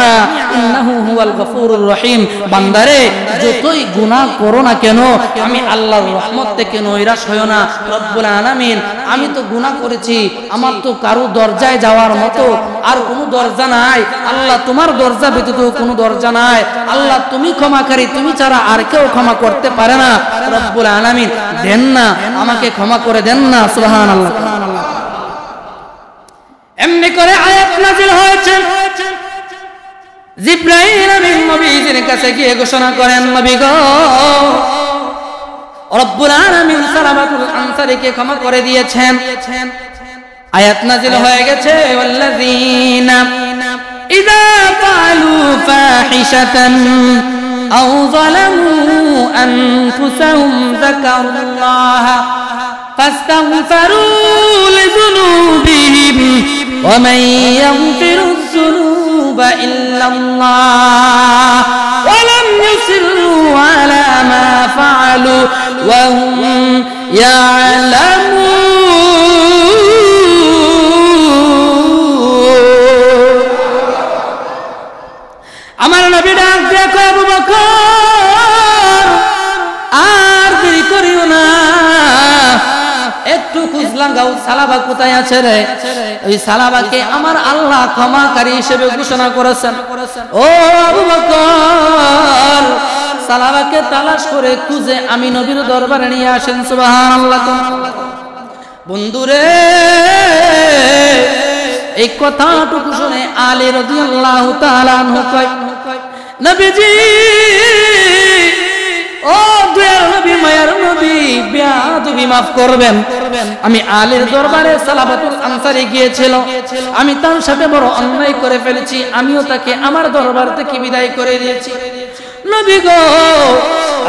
ইন্নাহু হুয়াল গফুরুর রহিম। বান্দারে, যতই গুনাহ করো না কেন, আমি আল্লাহর রহমত থেকে নৈরাশ হয়ো না। রব্বুল আলামিন, আমি তো গুনাহ করেছি, আমার তো কারো দরজায় যাওয়ার মতো আর কোনো দরজা নাই। আল্লাহ, তোমার দরজা ব্যতীত কোনো দরজা নাই। আল্লাহ, তুমি ক্ষমাকারী, তুমি ছাড়া আর কেউ ক্ষমা করতে পারে না। রব্বুল আলামিন, দেন না, আমাকে ক্ষমা করে দেন না। সুবহানাল্লাহ। এমনি করে আয়াত নাযিল হয়েছে। জিবরাইল আমিন নবীজির কাছে গিয়ে ঘোষণা করেন, নবী গো, রব্বুল আলামিন সালাবাতুল আনসারীকে ক্ষমা করে দিয়েছেন। আয়াত নাযিল হয়ে গেছে, ওয়াল্লাযীনা ইযা ফাআলু ফাহিশাতান আও যালামু আনফুসাহুম যাকারুল্লাহ ফাস্তাগফিরু লিযুনুবিহিম ওয়া মান ইয়াগফিরুয যুনুবা ইল্লাল্লাহ ওয়া লাম ইউসিররু আলা মা ফাআলু ওয়া হুম ইয়ালামুন। আমার নবী ডাক দেখো, আবু বকর, আর দেরি করিও না, একটু খোঁজ লাগাও, সালাবা কোথায় আছে রে? ওই সালাবাকে আমার আল্লাহ ক্ষমাকারী হিসেবে ঘোষণা করেছেন। ও আবু বকর, সালাবাকে তালাশ করে খুঁজে আমি নবীর দরবারে নিয়ে আসেন। সুবহানাল্লাহ। বন্ধুরে, এই কথাটুকু শুনে আলী রাদিয়াল্লাহু তাআলা আনহু কয়, নবীজি, ও দয়ার নবী, মায়ার নবী, বেয়াদবি মাফ করবেন। আমি আলীর দরবারে সালাবাতুল আনসারী গিয়েছিল, আমি তার সাথে বড় অন্যায় করে ফেলেছি, আমিও তাকে আমার দরবার থেকে বিদায় করে দিয়েছি। নবী গো,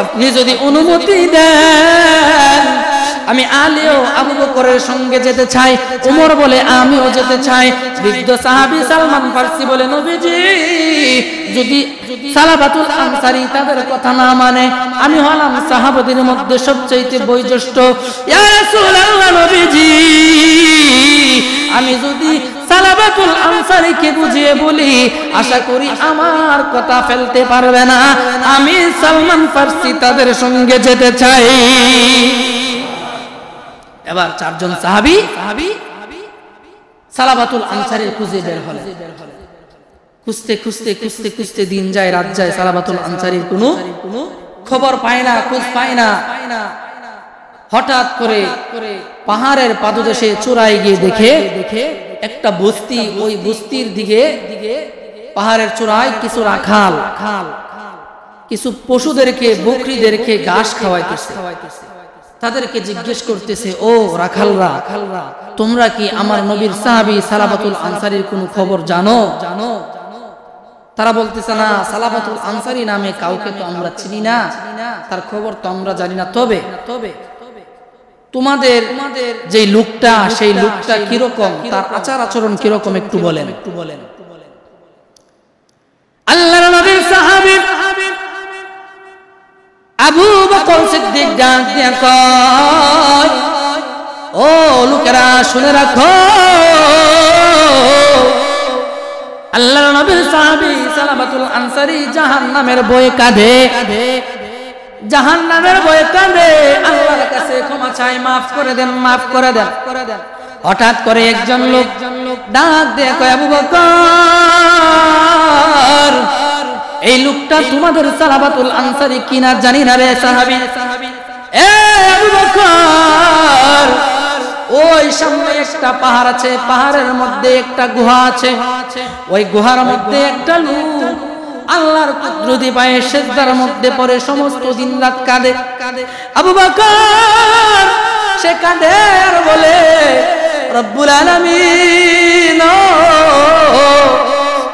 আপনি যদি অনুমতি দেন, আমি আলীও আবু বকরের সঙ্গে যেতে চাই। উমর বলে, আমিও যেতে চাই। বৃদ্ধ সাহাবী সালমান ফারসি বলে, নবীজি, যদি সালাবাতুল আনসারী তাদের কথা না মানে, আমি হলাম সাহাবাদের মধ্যে সবচেয়ে বয়োজ্যেষ্ঠ। ইয়া রাসূলুল্লাহ, নবীজি, আমি যদি সালাবাতুল আনসারীকে বুঝিয়ে বলি, আশা করি আমার কথা ফেলতে পারবে না। আমি সালমান ফারসি তাদের সঙ্গে যেতে চাই। এবার চারজন সাহাবী সালাবাতুল আনসারীর খুঁজে বের হলেন। খুঁজতে খুঁজতে খুঁজতে খুঁজতে দিন যায়, রাত যায়, সালাবাতুল আনসারীর কোনো খবর পায় না, খোঁজ পায় না। হঠাৎ করে পাহাড়ের পাদদেশে চূড়ায় গিয়ে দেখে একটা বস্তি, ওই বস্তির দিকে পাহাড়ের চূড়ায় কিছু রাখাল কিছু পশুদেরকে, বকরিদেরকে ঘাস খাওয়াইতেছে। তাদেরকে জিজ্ঞেস করতেছে, ও রাখালরা, তোমরা কি আমার নবীর সাহাবী সালাবাতুল আনসারীর কোনো খবর জানো? তারা বলতেছে, না, সালাবাতুল আনসারী নামে কাউকে তো আমরা চিনি না। তার খবর তো আমরা জানি না। তবে তোমাদের যে লোকটা, সেই লোকটা কিরকম, তার আচার আচরণ কিরকম একটু বলেন। আল্লাহর নবীর সাহাবী আবু বকর সিদ্দিক ডাক দিয়ে কয়, ও লোকেরা শুনে রাখো, আল্লাহর নবীর সাহাবী সালাবাতুল আনসারী জাহান্নামের ভয়ে কাঁদে, জাহান্নামের ভয়ে কাঁদে, আল্লাহর কাছে ক্ষমা চাই, মাফ করে দেন, মাফ করে দেন। হঠাৎ করে একজন লোক ডাক দিয়ে কয়, আবু বকর, এই লোকটা তোমাদের সালাবাতুল আনসারী কিনা জানি না রে সাহাবী। এ আবু বকর, ওই সামনে একটা পাহাড় আছে, পাহাড়ের মধ্যে একটা গুহা আছে, ওই গুহার মধ্যে একটা লোক আল্লাহর কুদরতি পায়ে সিজদার মধ্যে পড়ে সমস্ত দিন রাত কাঁদে। আবু বকর সে কাঁদে আর বলে, রব্বুল আলামিন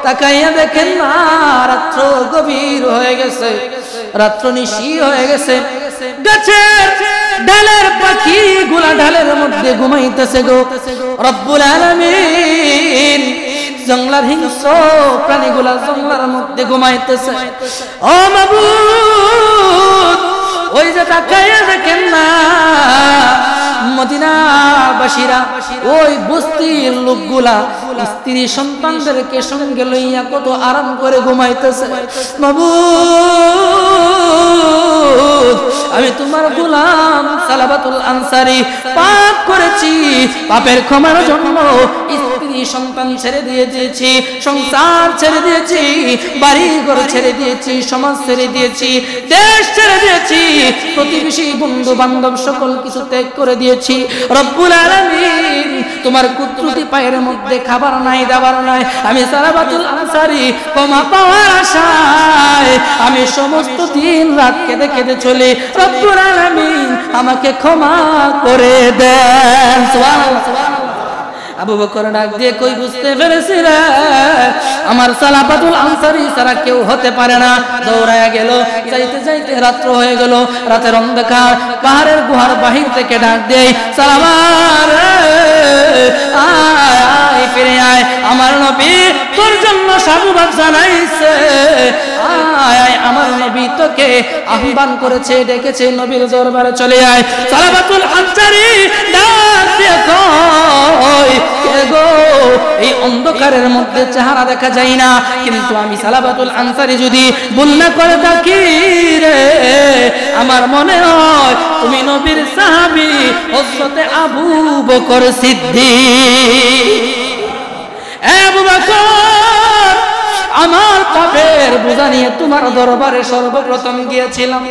তাকাইয়া দেখেন না, রাত্র গভীর হয়ে গেছে, রাত্র নিশি হয়ে গেছে, গাছের ডালের পাখি গুলা ডালের মধ্যে ঘুমাইতেছে গো রব্বুল আলামিন, জঙ্গলার হিংস্র প্রাণীগুলা জঙ্গলার মধ্যে ঘুমাইতেছে। ও মাবুদ, ওই যে তাকাইয়া দেখেন না, মদিনাবাসীরা ওই বস্তির লোকগুলা স্ত্রী সন্তানদেরকে সঙ্গে লইয়া কত আরাম করে ঘুমাইতেছে। মাবুদ, আমি তোমার গোলাম সালাবাতুল আনসারী পাপ করেছি, পাপের ক্ষমার জন্য স্ত্রী সন্তান ছেড়ে দিয়ে দিয়েছি, সংসার ছেড়ে দিয়েছি, বাড়ি ঘর ছেড়ে দিয়েছি, সমাজ ছেড়ে দিয়েছি, দেশ ছেড়ে দিয়েছি, প্রতিবেশী বন্ধু বান্ধব সকল কিছু ত্যাগ করে দিয়েছি। রব্বুল আলামিন, তোমার কুদরতি পায়ের মধ্যে খাবার নাই, দাবার নাই, আমি সালাবাতুল আনসারী ক্ষমা পাওয়ার আশায় আমি সমস্ত দিন রাত কেঁদে কেঁদে চলি, রব্বুল আলামিন আমাকে ক্ষমা করে দেন। সুবহানাল্লাহ। আবু বকর ডাক দিয়ে কই, বুঝতে পেরেছি রে, আমার সালাবাতুল আনসারী ছাড়া কেউ হতে পারে না। দৌড়ায়া গেল, যাইতে যাইতে রাত্র হয়ে গেল, রাতের অন্ধকার, পাহাড়ের গুহার বাহির থেকে ডাক দেয়, সালাবার আয় আয়, ফিরে আয়, আমার নবী তোর জন্য সাধুবাদ জানাইছে, আয় আয়, আমার নবী তোকে আহ্বান করেছে, ডেকেছে, নবীর দরবারে চলে আয়। সালাবাতুল আনসারী ডাক দিয়ে কয়, কে গো, এই অন্ধকারের মধ্যে চেহারা দেখা যায় না, কিন্তু আমি সালাবাতুল আনসারী যদি ভুল না করে থাকি রে, আমার মনে হয় তুমি নবীর সাহাবী হযরতে আবু বকর সিদ্দিক। আবু বকর, আমার পাপের বোঝা নিয়ে তোমার দরবারে সর্বপ্রথম গিয়েছিলাম,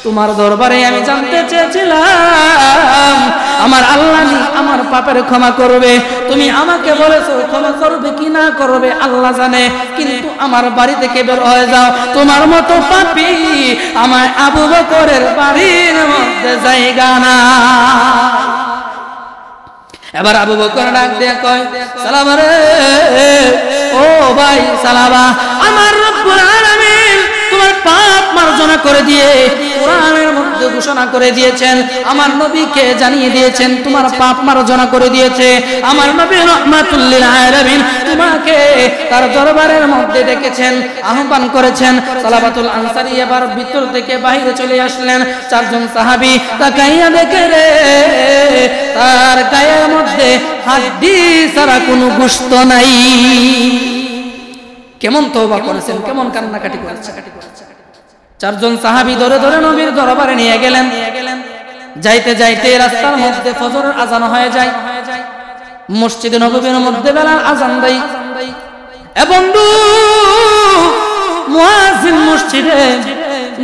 তোমার দরবারে আমি জানতে চেয়েছিলাম আমার আল্লাহ আমার পাপের ক্ষমা করবে, তুমি আমাকে বলেছো ক্ষমা করবে কি না করবে আল্লাহ জানে, কিন্তু আমার বাড়ি থেকে বের হয়ে যাও, তোমার মতো পাপী আমার আবু বকরের বাড়ির মধ্যে জায়গা না। এবার আবু বকর ডাক দিয়ে কয়, সালাবা রে, ও ভাই সালাবা, আমার রব্বুল আলামিন তোমার পাপ মার্জনা করে দিয়ে কোরআনের মধ্যে ঘোষণা করে দিয়েছেন, আমার নবীকে জানিয়ে দিয়েছেন তোমার পাপ মার্জনা করে দিয়েছে, আমার নবী রাহমাতুল লিল আলামিন তোমাকে তার দরবারের মধ্যে ডেকেছেন, আহ্বান করেছেন। সালাবাতুল আনসারী এবার ভিতর থেকে বাইরে চলে আসলেন, চারজন সাহাবী তাকাইয়া দেখে রে, তার গায়ের মধ্যে হাড্ডি ছাড়া কোনো গোশত নাই। কেমন তওবা করেছেন, কেমন কান্নাকাটি করেছেন। চারজন সাহাবী ধরে ধরে নবীর দরবারে নিয়ে গেলেন, যাইতে যাইতে রাস্তার মধ্যে ফজরের আজান হয়ে যায়, মসজিদে নববীর মধ্যে বেলাল আজান দেয়, এ বন্ধু মুয়াজ্জিন মসজিদে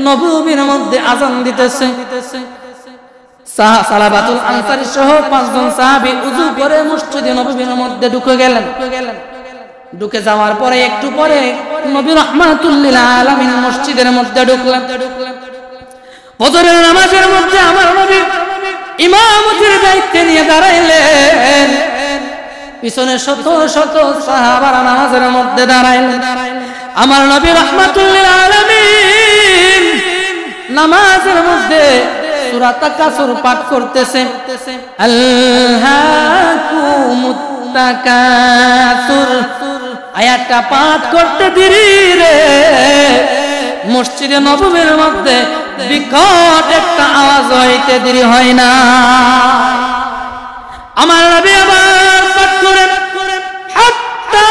নববীর মধ্যে আজান দিতেছে। সালাবাতুল আনসারী সহ পাঁচজন সাহাবী ওযু করে মসজিদে নববীর মধ্যে ঢুকে গেলেন। ঢুকে যাওয়ার পরে একটু পরে নবী রাহমাতুল লিল আলামিন মসজিদের মধ্যে ঢুকলেন। ফজরের নামাজের মধ্যে আমার নবী ইমামতির দায়িত্ব নিয়ে দাঁড়াইলেন, পিছনে শত শত সাহাবারা নামাজের মধ্যে দাঁড়াইলেন। আমার নবী রাহমাতুল লিল আলামিন নামাজের মধ্যে সূরা তাকাসুর পাঠ করতেছে, আল্লাকুমুত তাকাসুর আয়াতটা পাঠ করতে দেরি রে মসজিদে নববীর মধ্যে বিকট একটা আওয়াজ হইতে দেরি হয় না। আমার নবী আবার পাঠ করেন, হাত্তা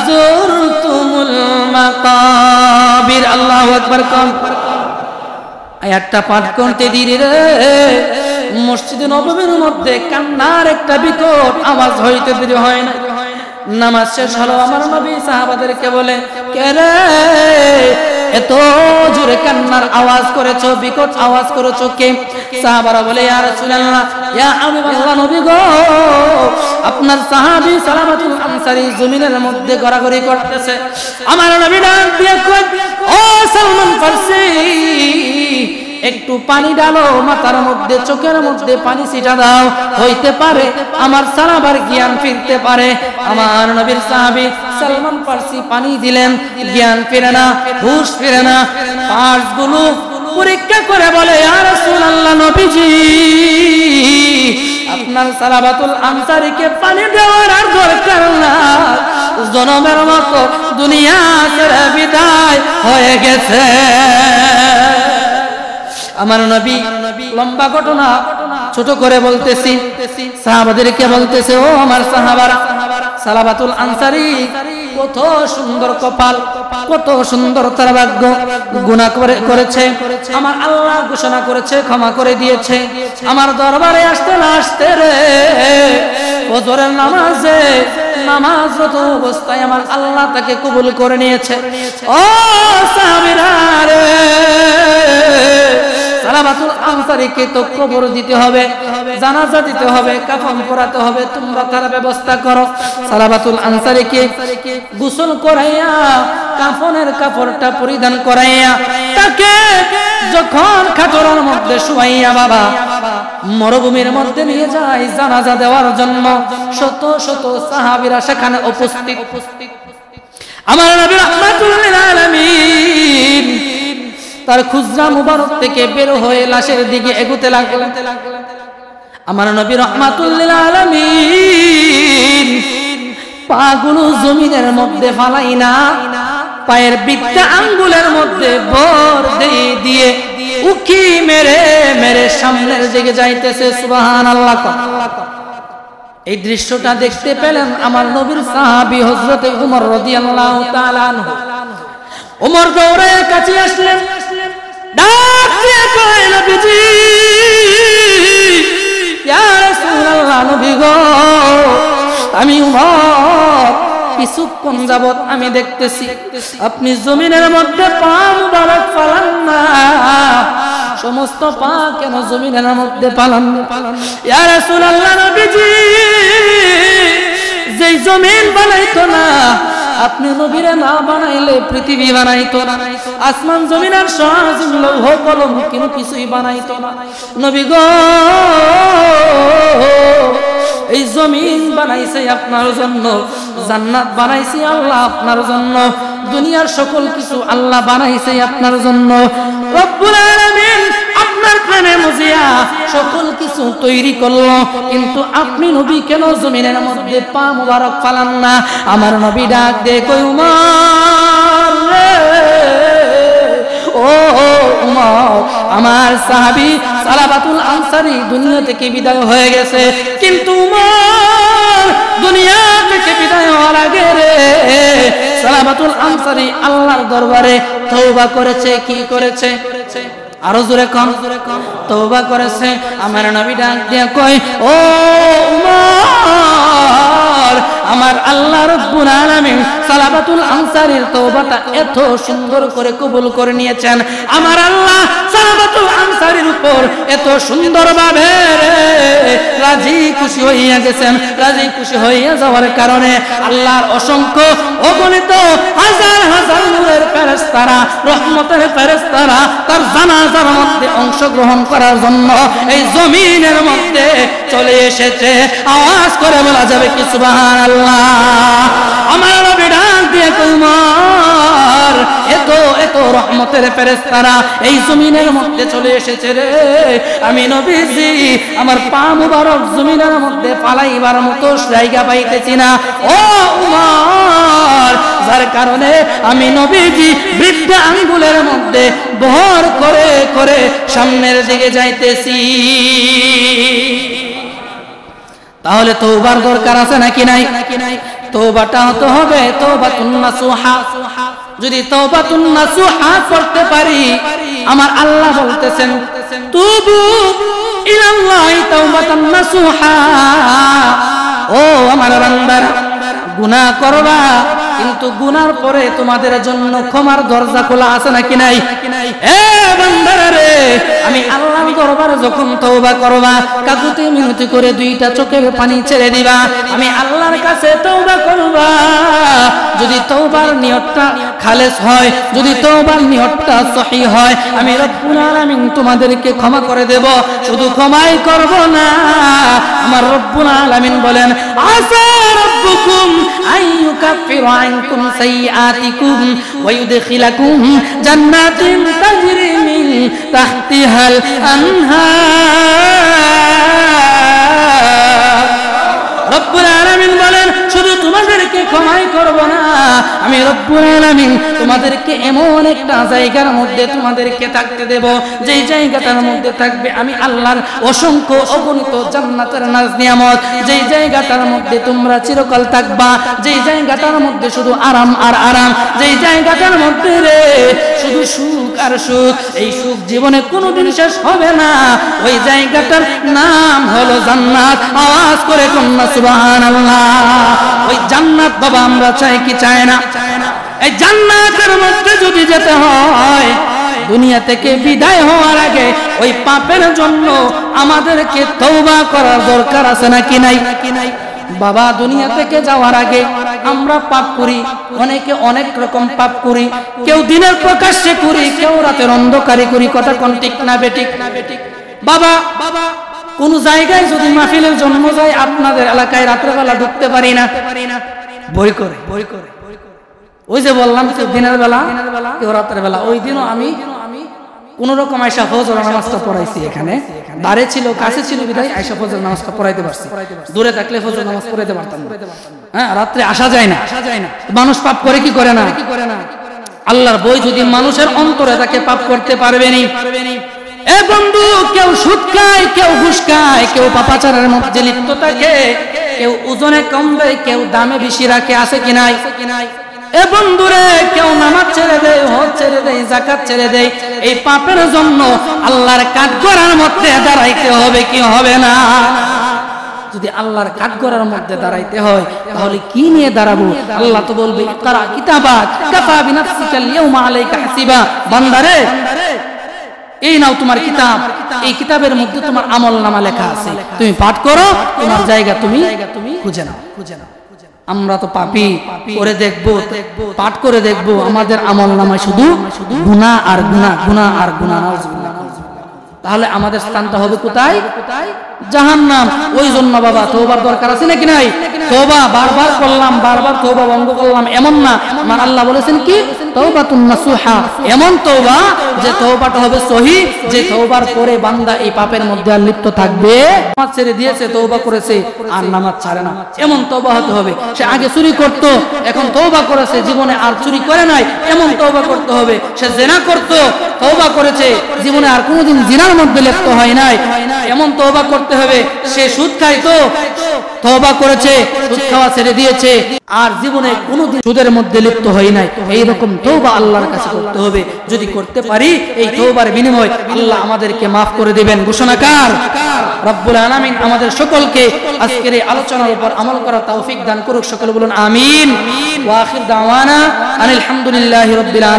যুরতুমুল মাকাবির। আল্লাহু আকবার। আয়াতটা পাঠ করতে দেরি রে মসজিদে নববীর মধ্যে কান্নার একটা বিকট আওয়াজ হইতে দেরি হয় না। নামাজ শেষ হলো, আমার নবী সাহাবাদেরকে বলে, কে রে এত জোরে কান্নার আওয়াজ করেছো, বিকট আওয়াজ করেছো কে? সাহাবারা বলে, ইয়া রাসূলুল্লাহ, ইয়া হাবিবাল্লাহ, নবী গো, আপনার সাহাবী সালামাতুল আনসারী জমিনের মধ্যে গড়াগড়ি করতেছে। আমার নবী ডাক দিয়ে কয়, ও সালমান ফারসি, একটু পানি ডালো মাথার মধ্যে, চোখের মধ্যে পানি ছিটা দাও, হইতে পারে আমার সাহাবার জ্ঞান ফিরতে পারে। আমার নবীর সাহাবী সালমান ফারসি পানি দিলেন, জ্ঞান ফিরে না, হুঁশ ফিরে না। পাঁচগুলো পরীক্ষা করে বলে, ইয়া রাসূলুল্লাহ, নবীজি, আপনার সালাবাতুল আনসারীকে পানি দেওয়ার আর দরকার না, জনমের মতো দুনিয়া ছেড়ে বিদায় হয়ে গেছে। আমার নবী লম্বা ঘটনা ছোট করে বলতেছি, সাহাবাদেরকে বলতেছে, ও আমার সাহাবারা, সালাবাতুল আনসারী কত সুন্দর কপাল, কত সুন্দর তার ভাগ্য, গুনাহ করেছে, আমার আল্লাহ ঘোষণা করেছে ক্ষমা করে দিয়েছে। আমার দরবারে আসতে না আসতে রে ফজরের নামাজে নামাজরত অবস্থায় আমার আল্লাহ তাকে কবুল করে নিয়েছে। ও সাহাবীরা রে, সালাবাতুল আনসারীকে তো কবর দিতে হবে, জানাজা দিতে হবে, কাফন পরাতে হবে, তোমরা তার ব্যবস্থা করো। সালাবাতুল আনসারীকে গোসল করাইয়া কাফনের কাপড়টা পরিধান করাইয়া তাকে যখন খাটরার মধ্যে শুয়াইয়া বাবা মরুভূমির মধ্যে নিয়ে যায় জানাজা দেওয়ার জন্য, শত শত সাহাবীরা সেখানে উপস্থিত। আমার নবী রাহমাতুল লিল আলামিন তার খুজরা মুবারক থেকে বের হয়ে লাশের দিকে এগোতে লাগলেন। আমার নবী রাহমাতুল লিল আলামিন পাগুলো জমিনের মধ্যে ফালাই না, পায়ের বিটটা আঙ্গুলের মধ্যে ভর দিয়ে উকি মেরে মেরে সামনের দিকে যাইতেছে। সুবহানাল্লাহ। এই দৃশ্যটা দেখতে পেলেন আমার নবীর সাহাবী হযরত উমর রাদিয়াল্লাহু তাআলা আনহু। উমর দৌড়ে কাছে আসলেন, ডাক দিয়ে কয়, নবীজি, ইয়া রাসূলুল্লাহ, নবী গো, আমি উমর কিছুক্ষণ যাবত আমি দেখতেছি আপনি জমিনের মধ্যে পা মুবারক ফালান না, সমস্ত পা কেন জমিনের মধ্যে ফালান? ইয়া রাসূলুল্লাহ, নবীজি, যেই জমিন বানাইতো না, আপনি নবীরে না বানাইলে পৃথিবী বানাইতো না, আসমান জমিন আর সহজ লৌহ কলম কিন্তু কিছুই বানাইতো না। নবী গো, এই জমিন বানাইছে আপনার জন্য, জান্নাত বানাইছে আল্লাহ আপনার জন্য, দুনিয়ার সকল কিছু আল্লাহ বানাইছে আপনার জন্য। রব্বুল আলামিন আপনার প্রেমে মজিয়া সকল কিছু তৈরি করলো, কিন্তু আপনি নবী কেন জমিনের মধ্যে পা মুবারক ফালান না? আমার নবী ডাক দে কই, উমর রে, ও উমর, আমার সাহাবী সালাবাতুল আনসারী দুনিয়া থেকে বিদায় হয়ে গেছে, কিন্তু উমর দুনিয়া থেকে বিদায় হওয়ার আগে রে সালাবাতুল আনসারী আল্লাহর দরবারে তওবা করেছে। কি করেছে? আরো জোরে কোন? তওবা করেছে। আমার নবী ডাক দিয়ে কয়, ও উমর, আমার আল্লাহ রাব্বুল আলামিন সালাবাতুল আনসারীর তওবাটা এত সুন্দর করে কবুল করে নিয়েছেন। আমার আল্লাহ সালাবাতুল আনসারীর উপর এত সুন্দরভাবে রাজি খুশি হইয়া গেছেন। রাজি খুশি হইয়া যাওয়ার কারণে আল্লাহর অসংখ্য অগণিত হাজার হাজার নূরের ফেরেশতারা, রহমতের ফেরেশতারা তার জানাজার মধ্যে অংশগ্রহণ করার জন্য এই জমিনের মধ্যে চলে এসেছে। আওয়াজ করে বলা যাবে কি সুবহানাল্লাহ? আমার নবী ডাক দিয়ে, উমর, এত রহমতের ফেরেশতারা এই জমিনের মধ্যে চলে এসেছে রে। আমি নবীজি আমার পা মুবারক জমিনের মধ্যে ফালাইবার মতো জায়গা পাইতেছি না ও উমর, যার কারণে আমি নবীজি বৃদ্ধ আঙ্গুলের মধ্যে ভর করে করে সামনের দিকে যাইতেছি। তাহলে তওবার দরকার আছে নাকি নাই? তওবাটা হতে হবে তওবাতুন নাসুহা। যদি তওবাতুন নাসুহা করতে পারি, আমার আল্লাহ বলতেছেন তুবু ইলাল্লাহি তাওবাতান নাসুহা। ও আমার বান্দারা, গুনাহ করবা কিন্তু গুনার পরে তোমাদের জন্য ক্ষমার দরজা খোলা আছে নাকি নাই? এ বান্দারা রে, আমি আল্লাহর দরবারে যখন তওবা করবা, কাকুতি মিনতি করে দুইটা চোখের পানি ছেড়ে দিবা, আমি আল্লাহর কাছে তওবা করবা। যদি তওবার নিয়তটা খালেস হয়, যদি তওবার নিয়তটা সহিহ হয়, আমি রব্বুল আলামিন তোমাদেরকে ক্ষমা করে দেব। শুধু ক্ষমাই করব না, আমার রব্বুল আলামিন বলেন আসা রব্বুকুম আইয়ুকাফিরু আনকুম সাইয়্যাতিকুম ওয়া ইউদখিলাকুম জান্নাতিন তাজরি মিন তাহতিহাল আনহার। রব্বুল আলামিন বলেন শুধু তোমাদেরকে ক্ষমাই করব না, আমি রব্বুল আলামিন তোমাদেরকে এমন একটা জায়গার মধ্যে তোমাদেরকে থাকতে দেব, যেই জায়গাটার মধ্যে থাকবে আমি আল্লাহর অসংখ্য অগণিত জান্নাতের নাজ নিয়ামত, যেই জায়গাটার মধ্যে তোমরা চিরকাল থাকবা, যেই জায়গাটার মধ্যে শুধু আরাম আর আরাম, যেই জায়গাটার মধ্যে রে শুধু সুখ আর সুখ, এই সুখ জীবনে কোনোদিন শেষ হবে না। ওই জায়গাটার নাম হলো জান্নাত। আওয়াজ করে কন্যা সুবহানাল্লাহ। ওই জান্নাত বাবা আমরা চাই কি চাই না? এই জান্নাতের মধ্যে যদি যেতে হয়, দুনিয়া থেকে বিদায় হওয়ার আগে ওই পাপের জন্য আমাদেরকে তওবা করার দরকার আছে নাকি নাই? বাবা দুনিয়া থেকে যাওয়ার আগে আমরা পাপ করি, অনেকে অনেক রকম পাপ করি, কেউ দিনের প্রকাশ্যে করি, কেউ রাতের অন্ধকারে করি। কথা কোন ঠিক না বেঠিক? বাবা কোন জায়গায় যদি মাহফিলের জন্ম যায়, আপনাদের এলাকায় রাত্রেবেলা ঢুকতে পারি না, ভয় করে। ওই যে বললাম কেউ দিনের বেলা কেউ রাতের বেলা, ওই দিনও আমি কোন রকম আয়সা ফজর নামাজটা পড়াইছি। এখানে দাঁড়ে ছিল, কাছে ছিল বিধায় আয়সা ফজর নামাজটা পড়াইতে পারছি। দূরে থাকলে ফজর নামাজ পড়াইতে পারতাম না। হ্যাঁ, রাত্রে আসা যায় না। মানুষ পাপ করে কি করে না? আল্লাহর বই যদি মানুষের অন্তরে তাকে পাপ করতে পারবেনি। এ বন্ধু, কেউ সুদ খায়, কেউ ঘুষ খায়, কেউ পাপাচারের মধ্যে লিপ্ত থাকে, কেউ ওজনে কম দেয়, কেউ দামে বেশি রাখে, আছে কি নাই? এ বন্ধুরে, কেউ নামাজ ছেড়ে দেয়, হজ ছেড়ে দেয়, যাকাত ছেড়ে দেয়। এই পাপের জন্য আল্লাহর কাঠগড়ার মধ্যে দাঁড়াইতে হবে কি হবে না? যদি আল্লাহর কাঠগড়ার মধ্যে দাঁড়াইতে হয়, তাহলে কি নিয়ে দাঁড়াবো? আল্লাহ তো বলবে ইকরা কিতাবাক কাফা বিনাফসিকাল ইয়াউমা আলাইকা হাসিবা। বান্দারে, এই নাও তোমার কিতাব, এই কিতাবের মধ্যে তোমার আমলনামা লেখা আছে, তুমি পাঠ করো, তোমার জায়গা তুমি খুঁজে নাও। আমরা তো পাপী, করে দেখবো, পাঠ করে দেখবো, আমাদের আমলনামায় শুধু গুনাহ আর গুনাহ, গুনাহ আর গুনাহ। নাউজুবিল্লাহ। তাহলে আমাদের স্থানটা হবে কোথায়? জাহান্নাম। ওই জন্য বাবা তওবার দরকার আছে নাকি নাই? তওবা বারবার করলাম, বারবার তওবা ভঙ্গ করলাম এমন না। আমার আল্লাহ বলেছেন কি? তওবাতুন নাসুহা। এমন তওবা যে তওবাটা হবে সহিহ, যে তওবার পরে বান্দা এই পাপের মধ্যে আর লিপ্ত থাকবে। নামাজ ছেড়ে দিয়েছে, তওবা করেছে, আর নামাজ ছাড়ে না, এমন তওবা হতে হবে। সে আগে চুরি করত, এখন তওবা করেছে, জীবনে আর চুরি করে নাই, এমন তওবা করতে হবে। সে জিনা করত, তওবা করেছে, জীবনে আর কোনোদিন জিনার মধ্যে লিপ্ত হয় নাই, এমন তওবা করতে হবে। সে সুদ খাইতো, তওবা করেছে, সুদ খাওয়া ছেড়ে দিয়েছে, আর জীবনে কোনোদিন সুদের মধ্যে লিপ্ত হয় নাই। এইরকম তওবা আল্লাহর কাছে করতে হবে। যদি করতে পারি, এই তওবার বিনিময় আল্লাহ আমাদেরকে মাফ করে দিবেন। ঘোষণাকার রব্বুল আলামিন আমাদের সকলকে আজকের এই আলোচনার উপর আমল করার তৌফিক দান করুক। সকলে বলুন আমিন। ওয়া আখির দাওয়ানা আনিল হামদুলিল্লাহি রাব্বিল আলামিন।